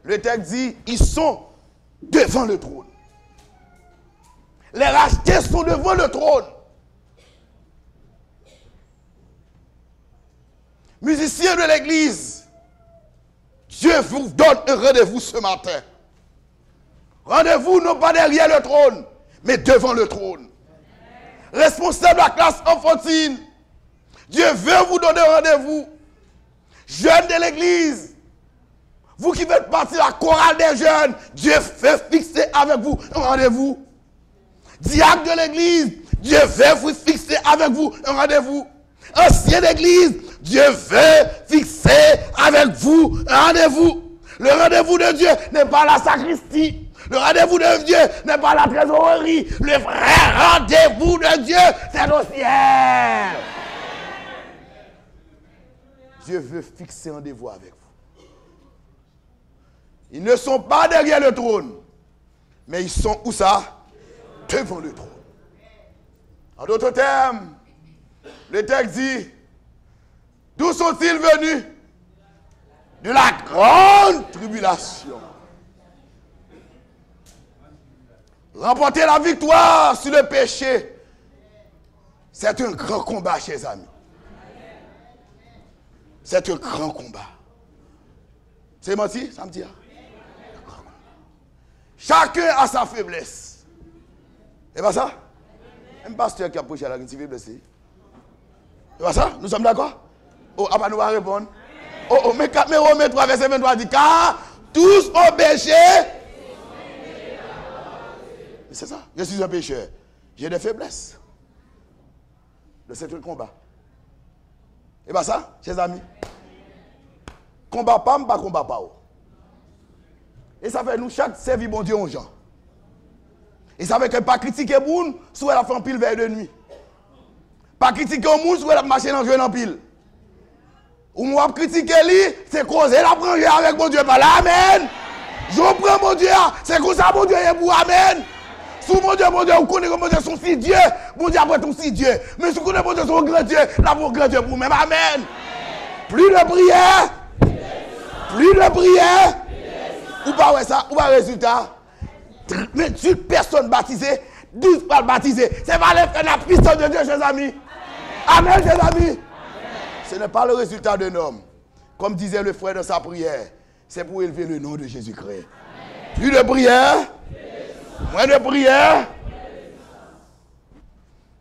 Le texte dit, ils sont devant le trône. Les rachetés sont devant le trône. Musiciens de l'église, Dieu vous donne un rendez-vous ce matin. Rendez-vous non pas derrière le trône, mais devant le trône. Responsable de la classe enfantine, Dieu veut vous donner un rendez-vous. Jeunes de l'église, vous qui faites partie de la chorale des jeunes, Dieu veut fixer avec vous un rendez-vous. Diacre de l'église, Dieu veut vous fixer avec vous un rendez-vous. Ancien d'église, Dieu veut fixer avec vous un rendez-vous. Le rendez-vous de Dieu n'est pas la sacristie. Le rendez-vous de Dieu n'est pas la trésorerie. Le vrai rendez-vous de Dieu, c'est au ciel. Dieu veut fixer un rendez-vous avec vous. Ils ne sont pas derrière le trône, mais ils sont où ça? Devant le trône. En d'autres termes, le texte dit, d'où sont-ils venus? De la grande tribulation. Remporter la victoire sur le péché, c'est un grand combat, chers amis. C'est un grand combat. C'est menti, ça me dit? Chacun a sa faiblesse. Et pas ça? Un pasteur qui a prêché à la faiblesse. Et pas ça? Nous sommes d'accord? Oh, ah bah nous allons répondre. Oh, mais Romains 3, verset 23 dit, car tous ont péché. C'est ça. Je suis un pécheur. J'ai des faiblesses. C'est un combat. Et bien ça, chers amis, combat pas, pas combat pas. Et ça fait nous chaque servir bon Dieu aux gens. Et ça fait que pas critiquer les gens, soit la fait en pile vers de nuit. Pas critiquer les gens, soit la marcher dans le en pile. Ou moi critiquer lui, c'est causer la prendre avec mon Dieu par là. Amen. Je prends mon Dieu, c'est comme ça mon Dieu est pour. Amen. Sous mon Dieu, vous connaissez que mon Dieu son fils Dieu. Mon Dieu après tout si Dieu. Mais si vous connaissez mon Dieu son grand Dieu, là vous grand Dieu pour même. Amen. Plus de prière. Plus de prière. Ou pas ouais ça, ou pas résultat. 28 personnes baptisées, 12 pas baptisées. C'est pas la puissance de Dieu, chers amis. Amen, chers amis. Ce n'est pas le résultat d'un homme. Comme disait le frère dans sa prière, c'est pour élever le nom de Jésus-Christ. Plus de prière. Moins de prière.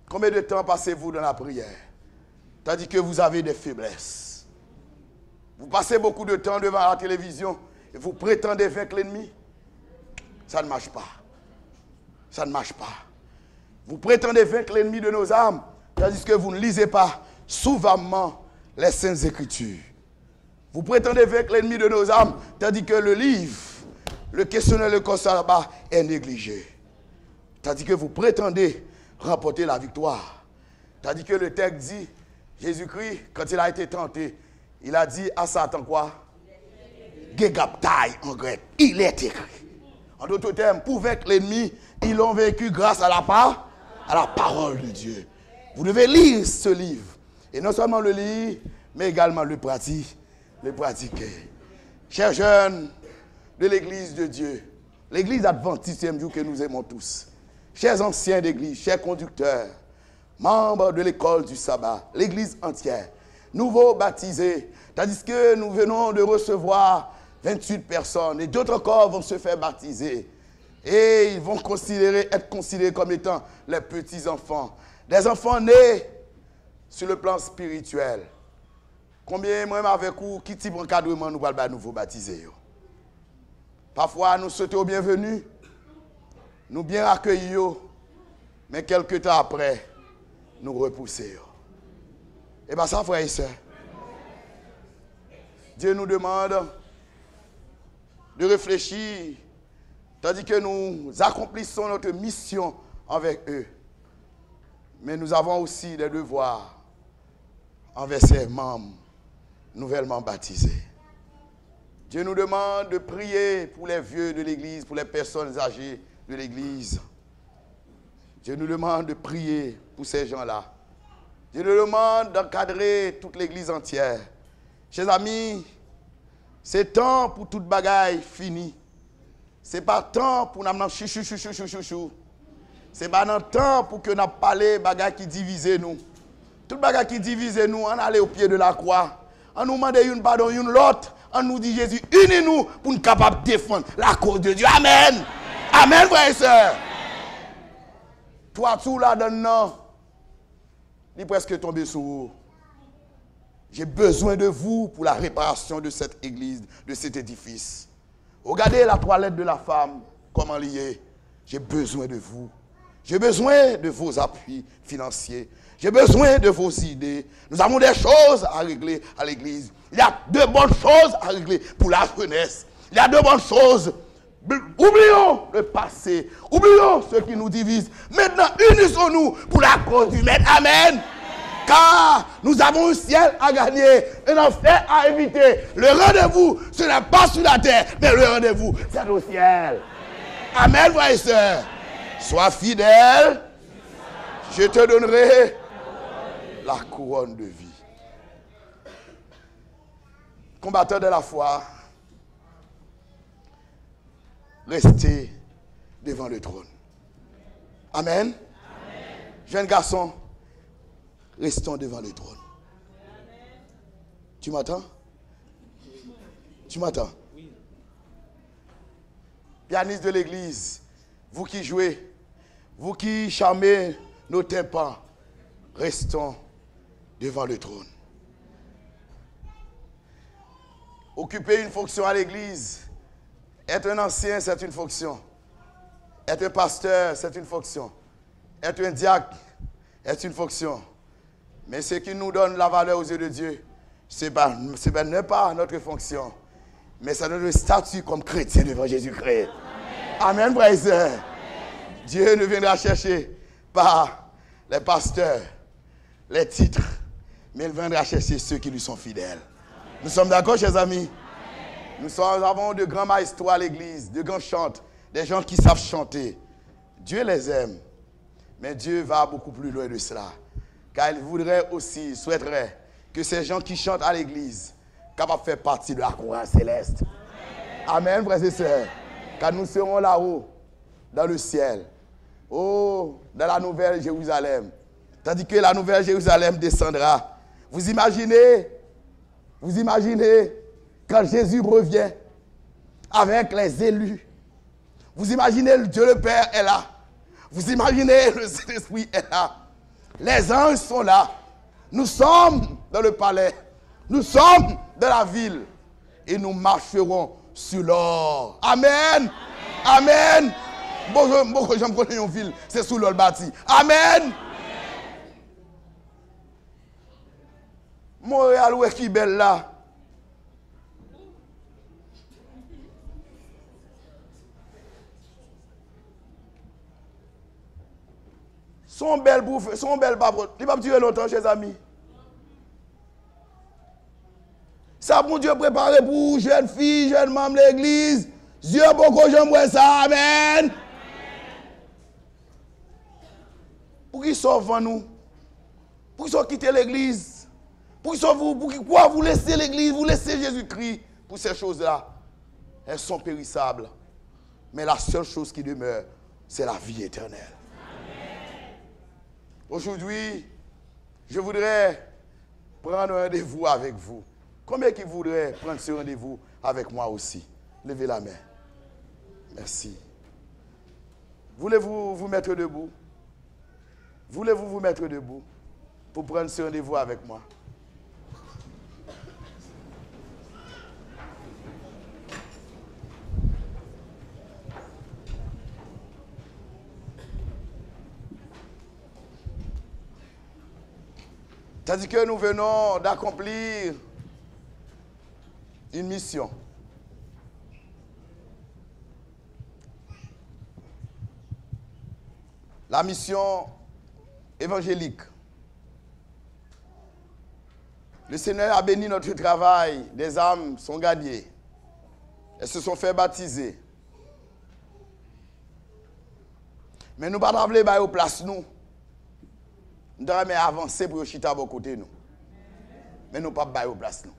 Combien de temps passez-vous dans la prière? Tandis que vous avez des faiblesses. Vous passez beaucoup de temps devant la télévision et vous prétendez vaincre l'ennemi. Ça ne marche pas. Ça ne marche pas. Vous prétendez vaincre l'ennemi de nos âmes, tandis que vous ne lisez pas souvent les Saintes Écritures. Vous prétendez vaincre l'ennemi de nos âmes, tandis que le livre, le questionnaire, le constat là-bas est négligé. Tandis que vous prétendez remporter la victoire. Tandis que le texte dit, Jésus-Christ, quand il a été tenté, il a dit à Satan quoi? Gegaptai en grec. Il est écrit. En d'autres termes, pour vaincre l'ennemi, ils l'ont vaincu grâce à la parole de Dieu. Vous devez lire ce livre. Et non seulement le lire, mais également le pratiquer. Chers jeunes de l'église de Dieu, l'église adventiste jour que nous aimons tous, chers anciens d'église, chers conducteurs, membres de l'école du sabbat, l'église entière, nouveaux baptisés, tandis que nous venons de recevoir 28 personnes et d'autres corps vont se faire baptiser. Et ils vont être considérés comme étant les petits-enfants. Des enfants nés sur le plan spirituel. Combien, moi, avec vous, qui type d'encadrement nous allons nouveau baptiser? Parfois, nous souhaitons bienvenue, nous bien accueillir, mais quelques temps après, nous repousser. Et bien ça, frères et sœurs, Dieu nous demande de réfléchir, tandis que nous accomplissons notre mission avec eux. Mais nous avons aussi des devoirs envers ces membres nouvellement baptisés. Dieu nous demande de prier pour les vieux de l'Église, pour les personnes âgées de l'Église. Dieu nous demande de prier pour ces gens-là. Dieu nous demande d'encadrer toute l'Église entière. Chers amis, c'est temps pour toute bagaille finie. Ce n'est pas temps pour nous chou. Ce n'est pas un temps pour que nous parlions de bagaille qui divise nous. Toute bagaille qui divise nous, on allait au pied de la croix. On nous demande une pardon, une l'autre. On nous dit Jésus, unis-nous pour nous capables de défendre la cause de Dieu. Amen. Amen, frères et sœurs. Toi, tout là-dedans, il est presque tombé sur vous. J'ai besoin de vous pour la réparation de cette église, de cet édifice. Regardez la toilette de la femme, comment liée. J'ai besoin de vous. J'ai besoin de vos appuis financiers. J'ai besoin de vos idées. Nous avons des choses à régler à l'église. Il y a de bonnes choses à régler pour la jeunesse. Il y a de bonnes choses. Oublions le passé. Oublions ce qui nous divise. Maintenant, unissons-nous pour la cause du Maître. Amen. Car nous avons un ciel à gagner, un enfer à éviter. Le rendez-vous, ce n'est pas sur la terre, mais le rendez-vous, c'est au ciel. Amen, frères et sœurs. Sois fidèle, je te donnerai la couronne de vie. Combattants de la foi, restez devant le trône. Amen. Amen. Jeunes garçons, restons devant le trône. Amen. Tu m'entends? Tu m'entends? Oui. Pianistes de l'église, vous qui jouez, vous qui charmez nos tympans, restons devant le trône. Occuper une fonction à l'église, être un ancien, c'est une fonction. Être un pasteur, c'est une fonction. Être un diacre, c'est une fonction. Mais ce qui nous donne la valeur aux yeux de Dieu, ce n'est pas notre fonction, mais c'est notre statut comme chrétien devant Jésus-Christ. Amen, frères et sœurs. Dieu ne viendra chercher pas les pasteurs, les titres, mais il viendra chercher ceux qui lui sont fidèles. Amen. Nous sommes d'accord, chers amis? Amen. Nous avons de grands maestros à l'église, de grands chantres, des gens qui savent chanter. Dieu les aime, mais Dieu va beaucoup plus loin de cela. Car il voudrait aussi, souhaiterait que ces gens qui chantent à l'église capables de faire partie de la couronne céleste. Amen, Amen, frères et sœurs. Car nous serons là-haut, dans le ciel. Oh, dans la nouvelle Jérusalem. Tandis que la nouvelle Jérusalem descendra. Vous imaginez quand Jésus revient avec les élus. Vous imaginez Dieu le Père est là. Vous imaginez le Saint-Esprit est là. Les anges sont là. Nous sommes dans le palais. Nous sommes dans la ville. Et nous marcherons sur l'or. Amen. Amen. Bon, j'aime connaître une ville. C'est sous l'or bâti. Amen. Montréal, où est-ce qu'il est belle là? Son belle bouffe, son belle babre. Il va me durer longtemps, chers amis. Ça, mon Dieu, préparé pour jeunes filles, jeunes membres de l'église. Dieu, beaucoup, j'aimerais ça. Amen. Pour qu'ils sortent devant nous? Pour qu'ils sortent quitter l'église? Pourquoi vous laissez l'église? Vous laissez Jésus-Christ pour ces choses-là? Elles sont périssables. Mais la seule chose qui demeure, c'est la vie éternelle. Aujourd'hui, je voudrais prendre un rendez-vous avec vous. Combien qui voudraient prendre ce rendez-vous avec moi aussi? Levez la main. Merci. Voulez-vous vous mettre debout? Voulez-vous vous mettre debout pour prendre ce rendez-vous avec moi? Tandis que nous venons d'accomplir une mission. La mission évangélique. Le Seigneur a béni notre travail. Des âmes sont gagnées. Elles se sont fait baptiser. Mais nous ne pouvons pas aller au place nous. Nous devons avancer pour chita à côté nous. Mais nous ne pouvons pas aller au place nous.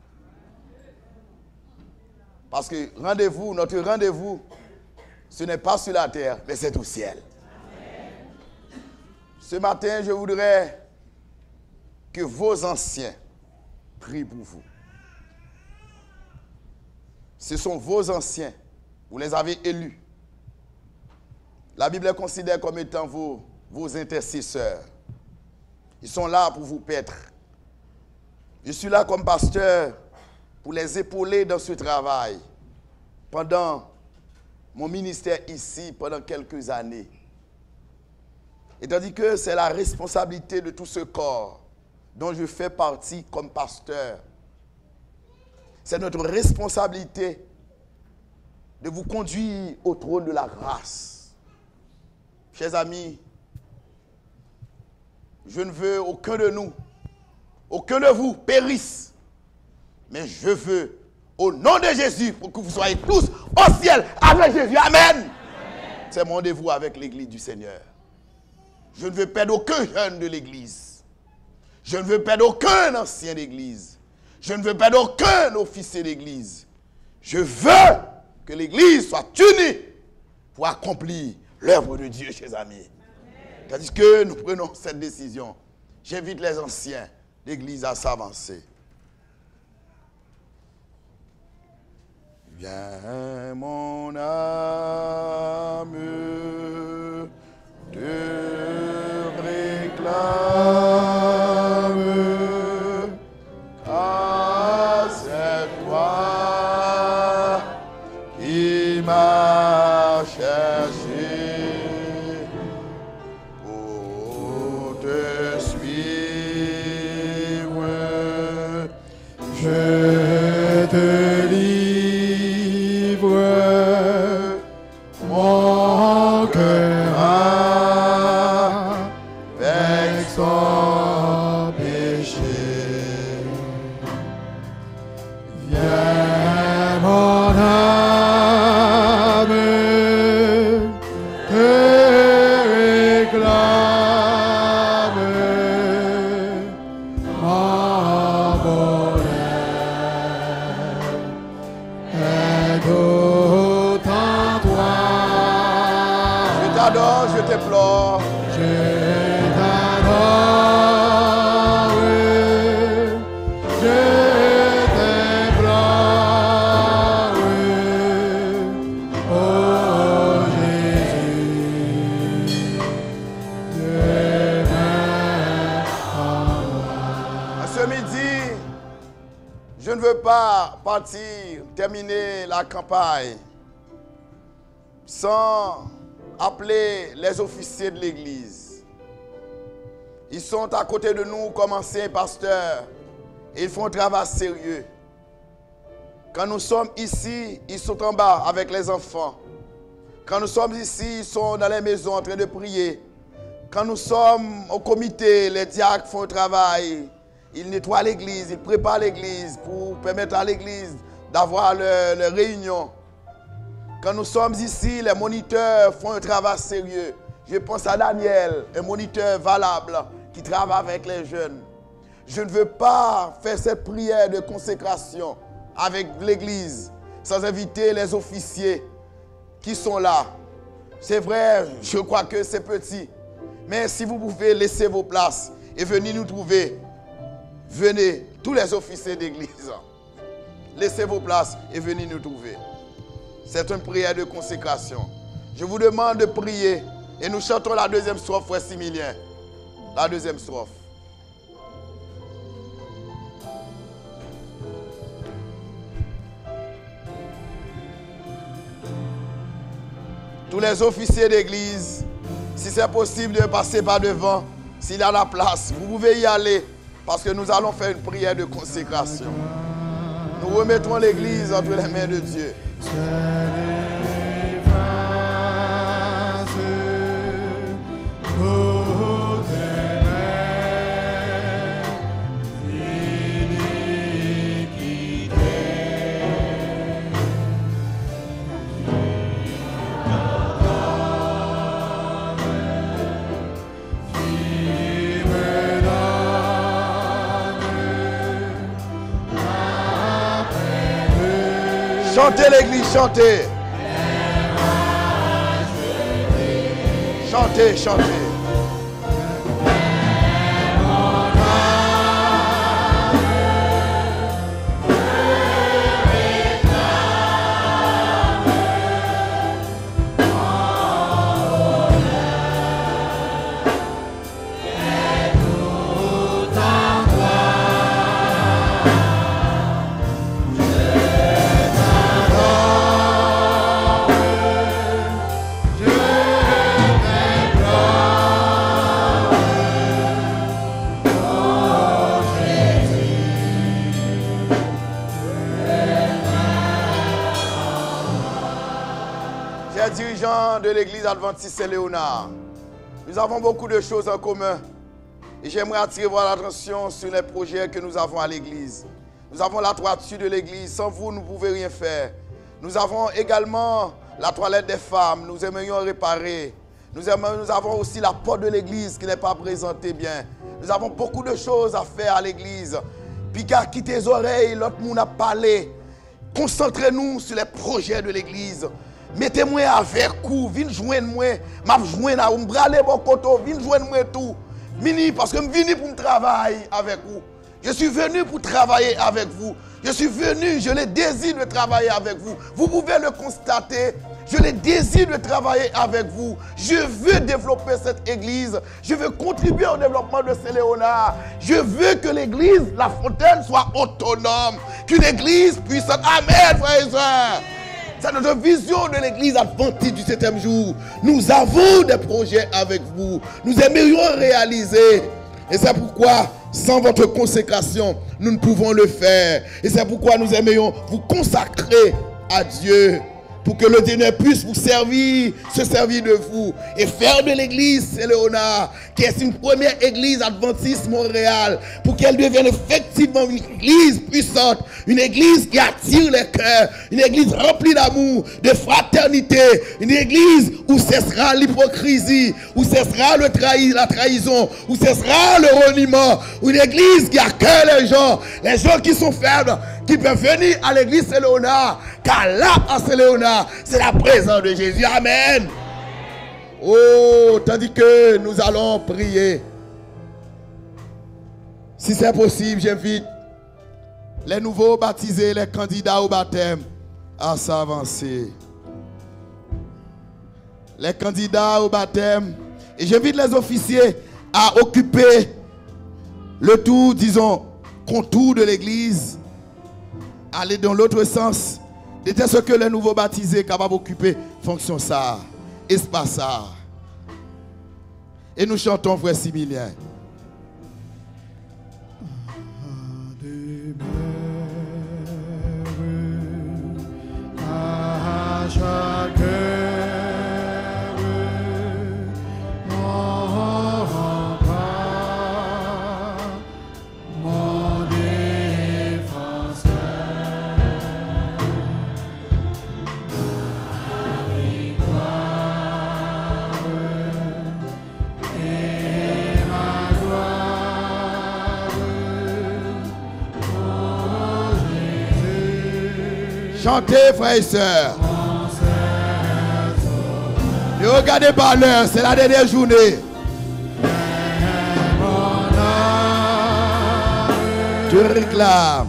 Parce que notre rendez-vous, ce n'est pas sur la terre, mais c'est au ciel. Ce matin, je voudrais que vos anciens prient pour vous. Ce sont vos anciens. Vous les avez élus. La Bible les considère comme étant vos intercesseurs. Ils sont là pour vous paître. Je suis là comme pasteur pour les épauler dans ce travail pendant mon ministère ici, pendant quelques années. Et tandis que c'est la responsabilité de tout ce corps dont je fais partie comme pasteur. C'est notre responsabilité de vous conduire au trône de la grâce. Chers amis, je ne veux aucun de nous, aucun de vous périsse. Mais je veux, au nom de Jésus, pour que vous soyez tous au ciel avec Jésus. Amen. C'est mon rendez-vous avec l'église du Seigneur. Je ne veux perdre aucun jeune de l'église. Je ne veux perdre aucun ancien d'église. Je ne veux perdre aucun officier d'église. Je veux que l'église soit unie pour accomplir l'œuvre de Dieu, chers amis. Tandis que nous prenons cette décision, j'invite les anciens d'église à s'avancer. Viens mon âme, te réclame, car c'est toi qui m'as cherché. Je te livre mon cœur avec son péché. Viens mon âme, te réclame, mon bonheur. Je t'implore. Je t'adore. Je t'implore. Oh Jésus, demeure en moi. Ce midi, je ne veux pas partir, terminer la campagne sans appeler les officiers de l'église. Ils sont à côté de nous comme anciens pasteurs et ils font un travail sérieux. Quand nous sommes ici, ils sont en bas avec les enfants. Quand nous sommes ici, ils sont dans les maisons en train de prier. Quand nous sommes au comité, les diacres font un travail. Ils nettoient l'église, ils préparent l'église pour permettre à l'église d'avoir leur réunion. Quand nous sommes ici, les moniteurs font un travail sérieux. Je pense à Daniel, un moniteur valable qui travaille avec les jeunes. Je ne veux pas faire cette prière de consécration avec l'église sans inviter les officiers qui sont là. C'est vrai, je crois que c'est petit. Mais si vous pouvez laisser vos places et venir nous trouver, venez, tous les officiers d'église, laissez vos places et venez nous trouver. C'est une prière de consécration. Je vous demande de prier et nous chantons la deuxième strophe, frère Similien. La deuxième strophe. Tous les officiers d'église, si c'est possible de passer par devant, s'il y a la place, vous pouvez y aller parce que nous allons faire une prière de consécration. Nous remettrons l'église entre les mains de Dieu. Chantez l'église, chantez. Chantez, chantez. Dirigeants de l'église adventiste Saint-Léonard, nous avons beaucoup de choses en commun et j'aimerais attirer votre attention sur les projets que nous avons à l'église. Nous avons la toiture de l'église, sans vous, nous ne pouvons rien faire. Nous avons également la toilette des femmes, nous aimerions réparer. Nous avons aussi la porte de l'église qui n'est pas présentée bien. Nous avons beaucoup de choses à faire à l'église. Puis qu'à quitter les oreilles, l'autre monde a parlé. Concentrez-nous sur les projets de l'église. Mettez-moi avec vous, venez joindre moi, m'a joindre à m'braler mon côté, venez joindre moi tout. Mini parce que je suis venu pour travailler avec vous. Je suis venu pour travailler avec vous. Je suis venu, je le désire de travailler avec vous. Vous pouvez le constater. Je le désire de travailler avec vous. Je veux développer cette église. Je veux contribuer au développement de Saint-Léonard. Je veux que l'église, la Fontaine, soit autonome. Qu'une église puissante. Amen, frères et sœurs. C'est notre vision de l'église adventiste du 7e jour. Nous avons des projets avec vous. Nous aimerions réaliser. Et c'est pourquoi, sans votre consécration, nous ne pouvons le faire. Et c'est pourquoi nous aimerions vous consacrer à Dieu. Pour que le Seigneur puisse vous servir, se servir de vous. Et faire de l'église Saint-Léonard, qui est une première église adventiste Montréal, pour qu'elle devienne effectivement une église puissante, une église qui attire les cœurs, une église remplie d'amour, de fraternité, une église où cessera l'hypocrisie, où cessera la trahison, où cessera le reniement, une église qui accueille les gens qui sont faibles, qui peuvent venir à l'église Saint-Léonard, car là, à Saint-Léonard, c'est la présence de Jésus. Amen. Oh, tandis que nous allons prier. Si c'est possible, j'invite les nouveaux baptisés, les candidats au baptême, à s'avancer. Les candidats au baptême. Et j'invite les officiers à occuper le tour, disons, contour de l'église. Aller dans l'autre sens. C'était ce que les nouveaux baptisés capables d'occuper fonction ça, espace ça. Et nous chantons frère Similien. À chaque heure, mon rempart, mon défenseur. Chantez, frères et sœurs. Ne regardez pas l'heure, c'est la dernière journée. te réclame.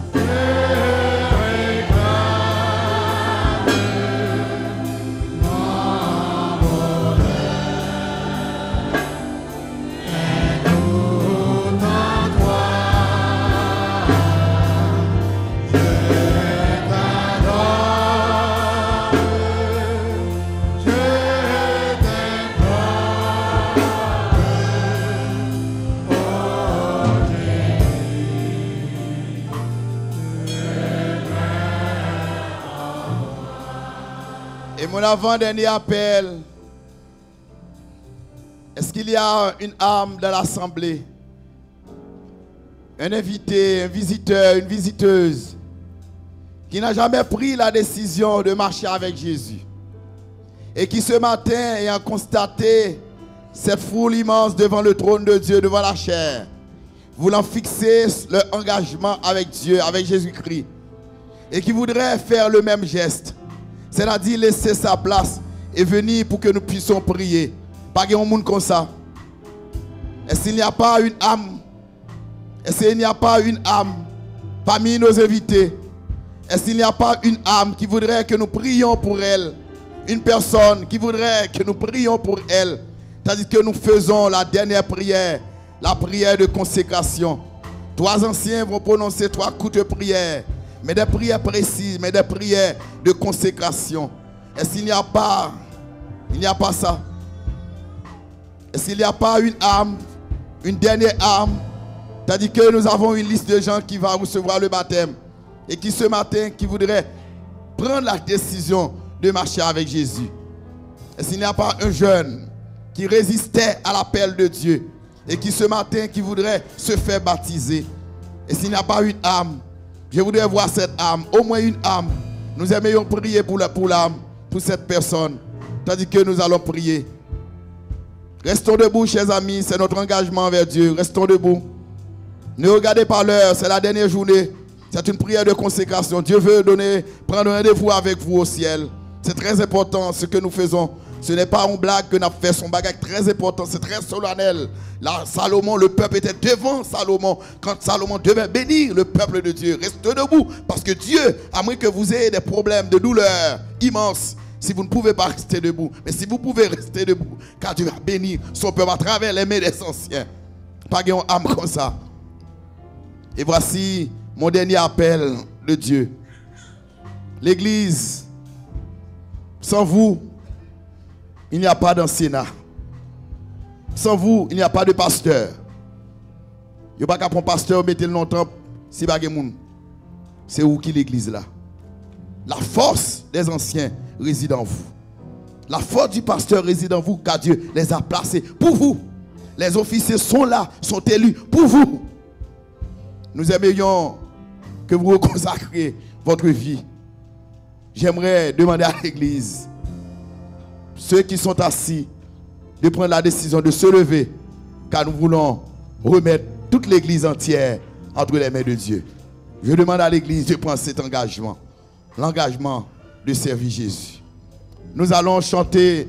Et mon avant-dernier appel, est-ce qu'il y a une âme dans l'assemblée? Un invité, un visiteur, une visiteuse qui n'a jamais pris la décision de marcher avec Jésus et qui ce matin ayant constaté cette foule immense devant le trône de Dieu, devant la chair, voulant fixer leur engagement avec Dieu, avec Jésus-Christ, et qui voudrait faire le même geste, c'est-à-dire laisser sa place et venir pour que nous puissions prier. Pas qu'il y ait un monde comme ça. Est-ce qu'il n'y a pas une âme? Est-ce qu'il n'y a pas une âme parmi nos invités? Est-ce qu'il n'y a pas une âme qui voudrait que nous prions pour elle? Une personne qui voudrait que nous prions pour elle? C'est-à-dire que nous faisons la dernière prière, la prière de consécration. 3 anciens vont prononcer 3 coups de prière, mais des prières précises, mais des prières de consécration. Est-ce qu'il n'y a pas, ça? Est-ce qu'il n'y a pas une âme, une dernière âme? C'est-à-dire que nous avons une liste de gens qui vont recevoir le baptême et qui ce matin, qui voudraient prendre la décision de marcher avec Jésus. Est-ce qu'il n'y a pas un jeune qui résistait à l'appel de Dieu et qui ce matin, qui voudrait se faire baptiser? Est-ce qu'il n'y a pas une âme? Je voudrais voir cette âme, au moins une âme. Nous aimerions prier pour l'âme, pour cette personne. C'est-à-dire que nous allons prier. Restons debout, chers amis, c'est notre engagement envers Dieu. Restons debout. Ne regardez pas l'heure, c'est la dernière journée. C'est une prière de consécration. Dieu veut prendre un rendez-vous avec vous au ciel. C'est très important ce que nous faisons. Ce n'est pas une blague que nous avons fait, son bagage très important, c'est très solennel. Là, Salomon, le peuple était devant Salomon. Quand Salomon devait bénir le peuple de Dieu, restez debout. Parce que Dieu, à moins que vous ayez des problèmes de douleur immenses, si vous ne pouvez pas rester debout, mais si vous pouvez rester debout, car Dieu va bénir son peuple à travers les mains des anciens. Pas une âme comme ça. Et voici mon dernier appel de Dieu. L'église, sans vous, il n'y a pas d'anciennat. Sans vous, il n'y a pas de pasteur. Il n'y a pas qu'à prendre pasteur, mettez le longtemps, si pas de monde. C'est où qui l'église là? La force des anciens réside en vous. La force du pasteur réside en vous, car Dieu les a placés pour vous. Les officiers sont là, sont élus pour vous. Nous aimerions que vous reconsacriez votre vie. J'aimerais demander à l'église, ceux qui sont assis, de prendre la décision de se lever, car nous voulons remettre toute l'église entière entre les mains de Dieu. Je demande à l'église de prendre cet engagement, l'engagement de servir Jésus. Nous allons chanter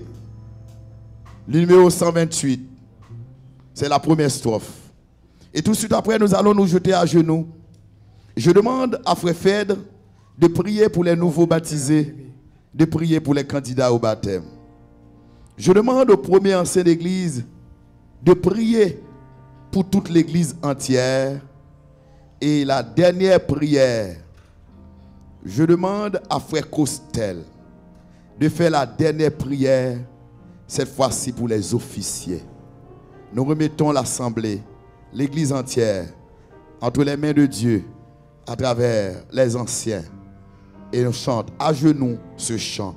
le numéro 128. C'est la première strophe. Et tout de suite après, nous allons nous jeter à genoux. Je demande à Frère Phèdre de prier pour les nouveaux baptisés, de prier pour les candidats au baptême. Je demande au premier ancien d'église de prier pour toute l'église entière. Et la dernière prière, je demande à Frère Costel de faire la dernière prière, cette fois-ci pour les officiers. Nous remettons l'assemblée, l'église entière, entre les mains de Dieu, à travers les anciens. Et on chante à genoux ce chant.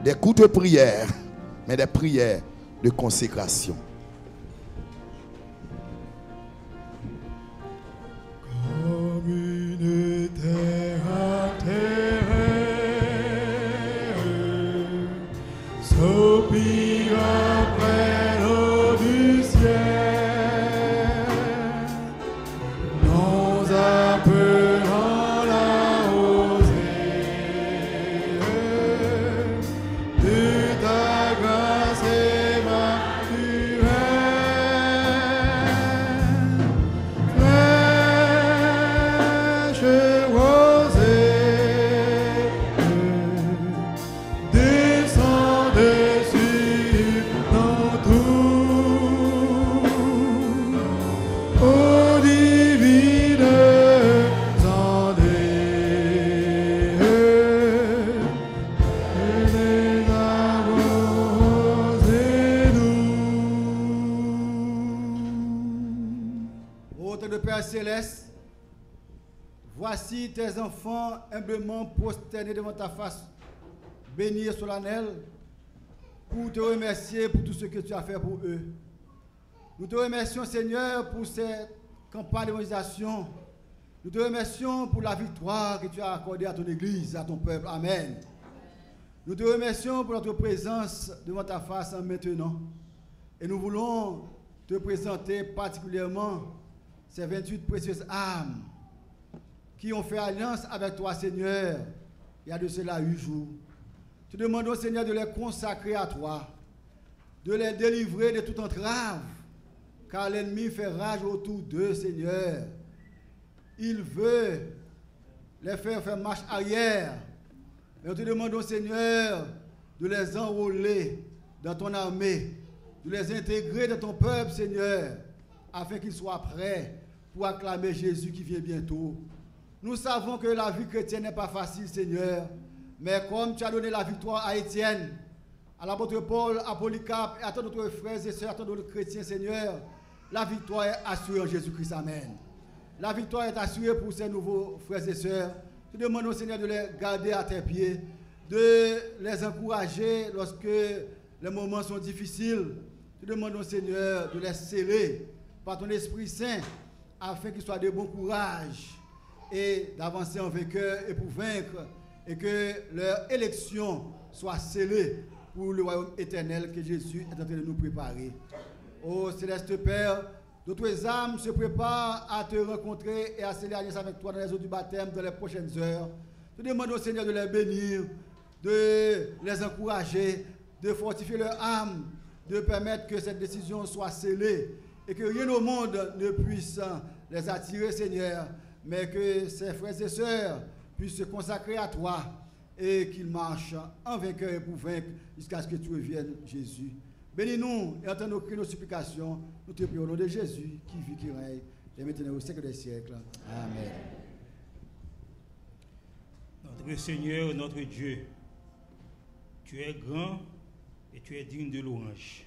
Des courtes prières, mais des prières de consécration. Comme une terre à terre, soupire après l'eau du ciel, nous appelant la rosée de ta grâce Emmanuel. Voici tes enfants humblement prosternés devant ta face, bénis et solennels, pour te remercier pour tout ce que tu as fait pour eux. Nous te remercions, Seigneur, pour cette campagne d'évangélisation. Nous te remercions pour la victoire que tu as accordée à ton Église, à ton peuple. Amen. Nous te remercions pour notre présence devant ta face maintenant. Et nous voulons te présenter particulièrement ces 28 précieuses âmes qui ont fait alliance avec toi, Seigneur, il y a de cela 8 jours. Te demandons, Seigneur, de les consacrer à toi, de les délivrer de toute entrave, car l'ennemi fait rage autour d'eux, Seigneur. Il veut les faire marche arrière. Et nous te demandons, Seigneur, de les enrôler dans ton armée, de les intégrer dans ton peuple, Seigneur, afin qu'ils soient prêts pour acclamer Jésus qui vient bientôt. Nous savons que la vie chrétienne n'est pas facile, Seigneur, mais comme tu as donné la victoire à Étienne, à l'apôtre Paul, à Polycarpe et à tous nos frères et sœurs, à tous nos chrétiens, Seigneur, la victoire est assurée en Jésus-Christ. Amen. La victoire est assurée pour ces nouveaux frères et sœurs. Nous demandons, Seigneur, de les garder à tes pieds, de les encourager lorsque les moments sont difficiles. Nous demandons, Seigneur, de les sceller par ton Esprit Saint afin qu'ils soient de bon courage et d'avancer en vainqueur et pour vaincre, et que leur élection soit scellée pour le royaume éternel que Jésus est en train de nous préparer. Ô Céleste Père, d'autres âmes se préparent à te rencontrer et à sceller alliance avec toi dans les eaux du baptême dans les prochaines heures. Nous demandons au Seigneur de les bénir, de les encourager, de fortifier leur âme, de permettre que cette décision soit scellée et que rien au monde ne puisse les attirer, Seigneur, mais que ces frères et sœurs puissent se consacrer à toi et qu'ils marchent en vainqueur et pour vaincre jusqu'à ce que tu reviennes, Jésus. Bénis-nous et entends nos cris, nos supplications. Nous te prions au nom de Jésus qui vit, qui règne, et maintenant au siècle des siècles. Amen. Notre Seigneur, notre Dieu, tu es grand et tu es digne de louange.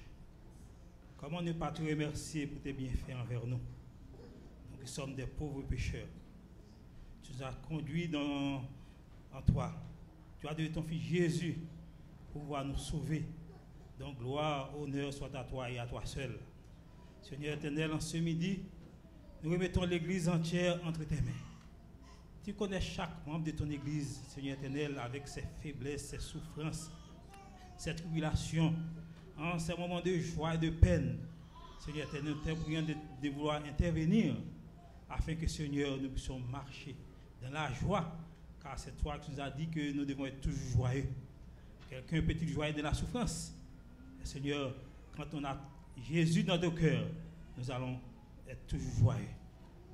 Comment ne pas te remercier pour tes bienfaits envers nous? Nous qui sommes des pauvres pécheurs. Tu nous as conduits en toi. Tu as donné ton Fils Jésus pour pouvoir nous sauver. Donc gloire, honneur soit à toi et à toi seul. Seigneur éternel, en ce midi, nous remettons l'Église entière entre tes mains. Tu connais chaque membre de ton Église, Seigneur éternel, avec ses faiblesses, ses souffrances, ses tribulations, en ces moments de joie et de peine. Seigneur éternel, nous te prions de vouloir intervenir afin que, Seigneur, nous puissions marcher dans la joie, car c'est toi qui nous as dit que nous devons être toujours joyeux. Quelqu'un peut-il joyeux de la souffrance? Seigneur, quand on a Jésus dans nos cœurs, nous allons être toujours joyeux.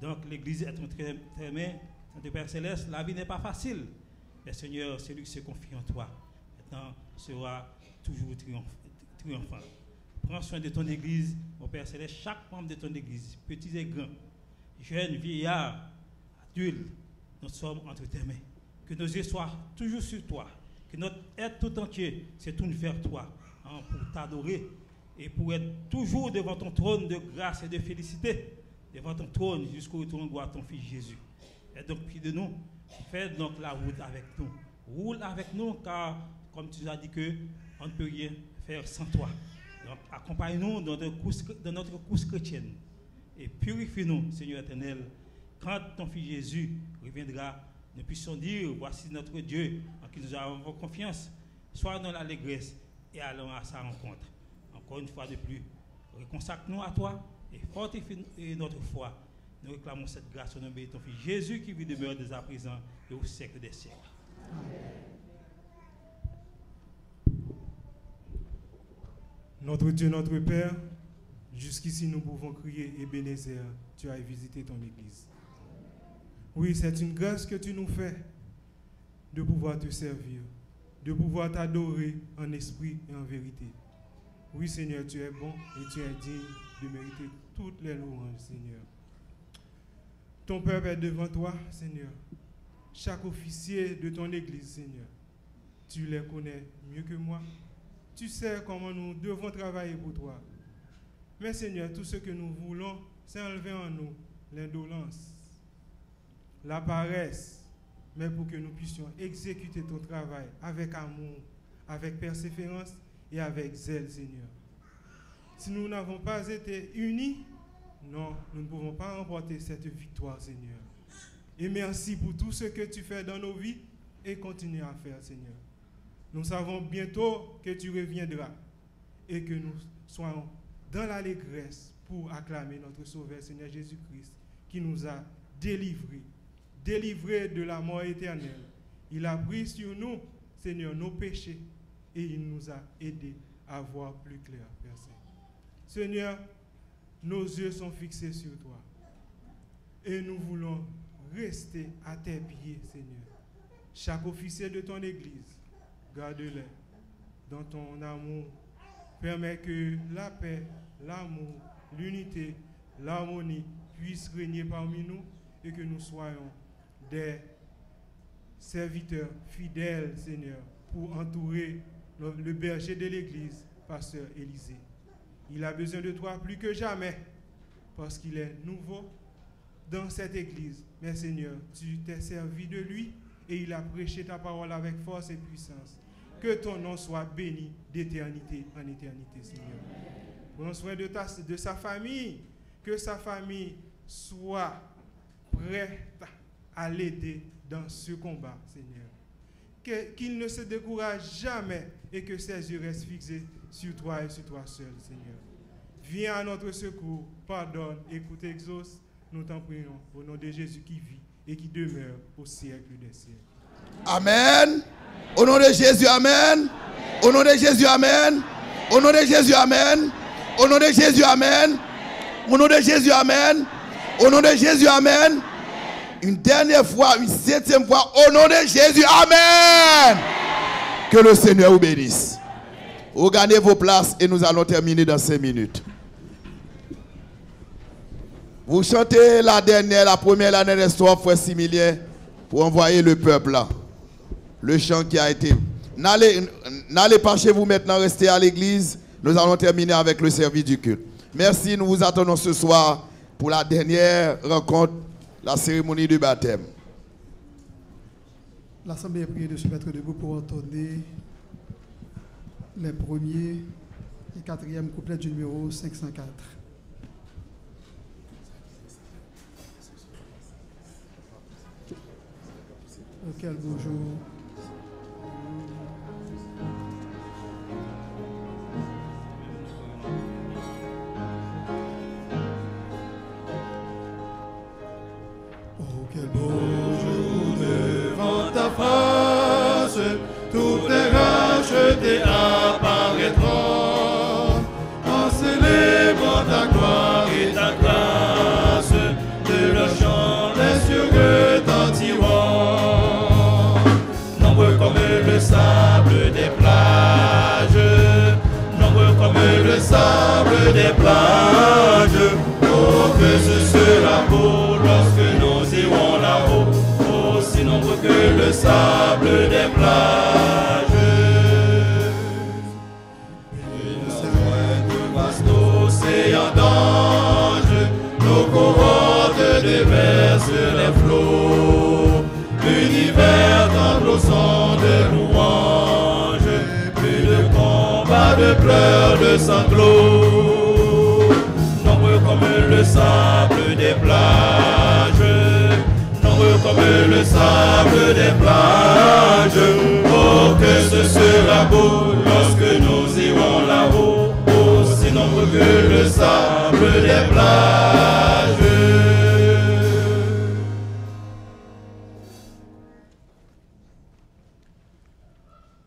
Donc l'Église est entre tes mains, Saint Père Céleste. La vie n'est pas facile, mais Seigneur, celui qui se confie en toi, maintenant sera toujours triomphant. Prends soin de ton Église, mon Père Céleste, chaque membre de ton Église, petits et grands, jeunes, vieillards, adultes, nous sommes entre tes mains. Que nos yeux soient toujours sur toi, que notre être tout entier se tourne vers toi, pour t'adorer et pour être toujours devant ton trône de grâce et de félicité, devant ton trône jusqu'au retour de gloire de ton Fils Jésus. Et donc, prie de nous, fais donc la route avec nous. Roule avec nous, car comme tu as dit que on ne peut rien faire sans toi. Donc, accompagne-nous dans notre course chrétienne et purifie-nous, Seigneur éternel. Quand ton Fils Jésus reviendra, nous puissions dire, voici notre Dieu en qui nous avons confiance. Sois dans l'allégresse et allons à sa rencontre. Encore une fois de plus, reconsacre-nous à toi et fortifie notre foi. Nous réclamons cette grâce au nom de ton Fils Jésus qui vit demeure dès à présent et au siècle des siècles. Notre Dieu, notre Père, jusqu'ici nous pouvons crier Ebenezer, tu as visité ton Église. Oui, c'est une grâce que tu nous fais de pouvoir te servir, de pouvoir t'adorer en esprit et en vérité. Oui, Seigneur, tu es bon et tu es digne de mériter toutes les louanges, Seigneur. Ton peuple est devant toi, Seigneur. Chaque officier de ton Église, Seigneur, tu les connais mieux que moi. Tu sais comment nous devons travailler pour toi. Mais, Seigneur, tout ce que nous voulons, c'est enlever en nous l'indolence. la paresse, mais pour que nous puissions exécuter ton travail avec amour, avec persévérance et avec zèle, Seigneur. Si nous n'avons pas été unis, non, nous ne pouvons pas remporter cette victoire, Seigneur. Et merci pour tout ce que tu fais dans nos vies et continue à faire, Seigneur. Nous savons bientôt que tu reviendras et que nous soyons dans l'allégresse pour acclamer notre Sauveur, Seigneur Jésus-Christ, qui nous a délivrés de la mort éternelle. Il a pris sur nous, Seigneur, nos péchés et il nous a aidés à voir plus clair, Père Saint. Seigneur, nos yeux sont fixés sur toi et nous voulons rester à tes pieds, Seigneur. Chaque officier de ton Église, garde-les dans ton amour. Permets que la paix, l'amour, l'unité, l'harmonie puissent régner parmi nous et que nous soyons des serviteurs fidèles, Seigneur, pour entourer le berger de l'Église, Pasteur Élisée. Il a besoin de toi plus que jamais parce qu'il est nouveau dans cette Église. Mais Seigneur, tu t'es servi de lui et il a prêché ta parole avec force et puissance. Que ton nom soit béni d'éternité en éternité, Seigneur. Prends soin de sa famille, que sa famille soit prête à l'aider dans ce combat, Seigneur. Qu'il ne se décourage jamais et que ses yeux restent fixés sur toi et sur toi seul, Seigneur. Viens à notre secours, pardonne, écoute, exauce. Nous t'en prions au nom de Jésus qui vit et qui demeure au siècle des siècles. Amen. Au nom de Jésus, amen. Au nom de Jésus, amen. Au nom de Jésus, amen. Au nom de Jésus, amen. Au nom de Jésus, amen. Au nom de Jésus, amen. Une dernière fois, une septième fois, au nom de Jésus, amen. Que le Seigneur vous bénisse. Vous gagnez vos places et nous allons terminer dans 5 minutes. Vous chantez la première, la dernière histoire, frère Similien, pour envoyer le peuple là. Le chant qui a été. N'allez pas chez vous maintenant, restez à l'église. Nous allons terminer avec le service du culte. Merci, nous vous attendons ce soir pour la dernière rencontre, la cérémonie du baptême. L'Assemblée est priée de se mettre debout pour entonner les premiers et quatrième couplets du numéro 504. Oh, quel beau jour. Oh, quel beau jour devant ta face, toutes les rachetés apparaîtront, en célébrant ta gloire et ta grâce, de leur chant les cieux retentiront. Nombreux comme le sable des plages, nombreux comme le sable des plages. Oh, que ce sera beau lorsque nous irons là-haut, aussi nombreux que le sable des plages. Il nous loin de vaste océan d'anges, nos cohortes déversent les flots. L'univers tremble au son de louanges, plus de combats, de pleurs, de sanglots. Nombreux comme le sable des plages, nombreux comme le sable des plages. Oh, que ce sera beau lorsque nous irons là-haut, aussi nombreux que le sable des plages.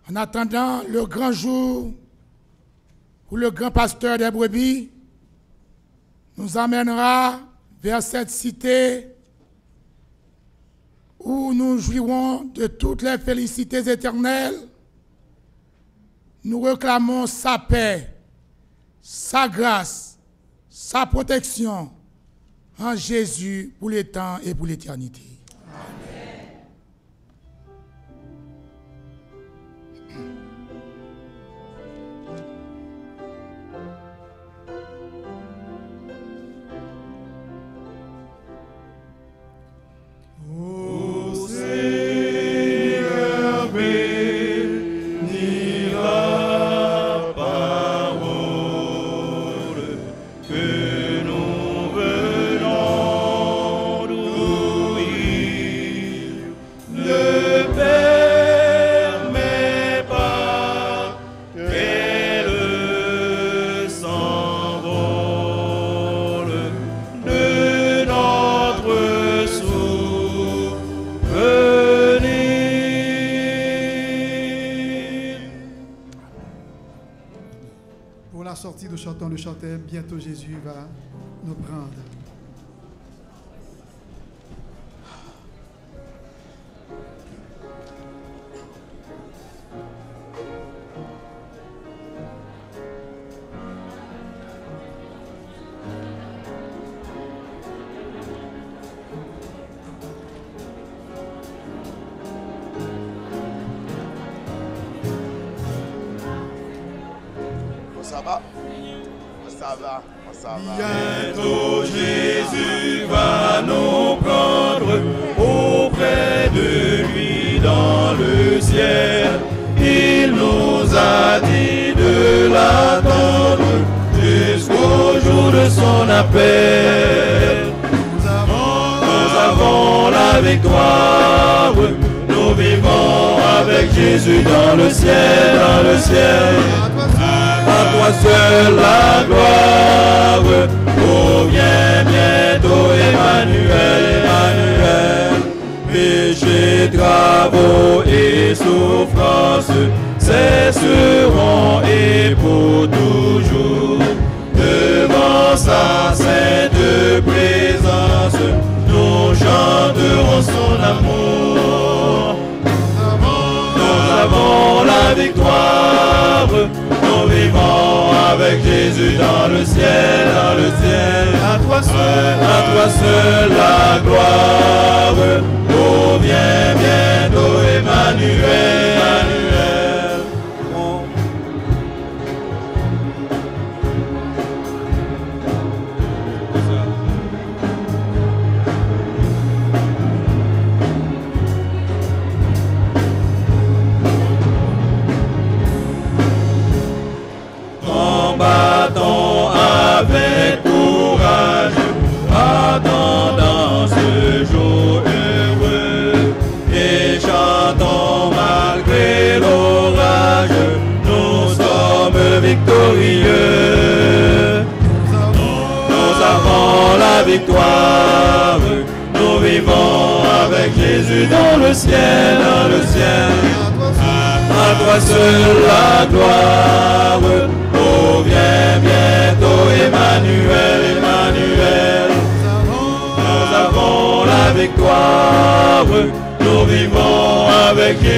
En attendant le grand jour où le grand pasteur des brebis nous amènera vers cette cité où nous jouirons de toutes les félicités éternelles, nous réclamons sa paix, sa grâce, sa protection en Jésus pour les temps et pour l'éternité. Oh, Si nous chantons le chanteur, bientôt Jésus va nous prendre. Ça va? Ça va, ça va. Bientôt Jésus va nous prendre auprès de lui dans le ciel. Il nous a dit de l'attendre jusqu'au jour de son appel. Nous avons la victoire. Nous vivons avec Jésus dans le ciel, dans le ciel. À toi seul la gloire, oh viens bientôt Emmanuel, Emmanuel. Péché, travaux et souffrances cesseront et pour toujours. Devant sa sainte présence, nous chanterons son amour. Nous avons la victoire. Nous vivons avec Jésus dans le ciel, dans le ciel. À toi seul la gloire. Oh, viens bientôt Emmanuel, Emmanuel. Oh. Combattons avec courage, attendant ce jour heureux, et chantons malgré l'orage, nous sommes victorieux. Nous avons la victoire, nous vivons avec Jésus dans le ciel, dans le ciel. À toi seul la gloire. Oh, viens bientôt Emmanuel, Emmanuel. Nous avons la victoire. Nous vivons avec Jésus.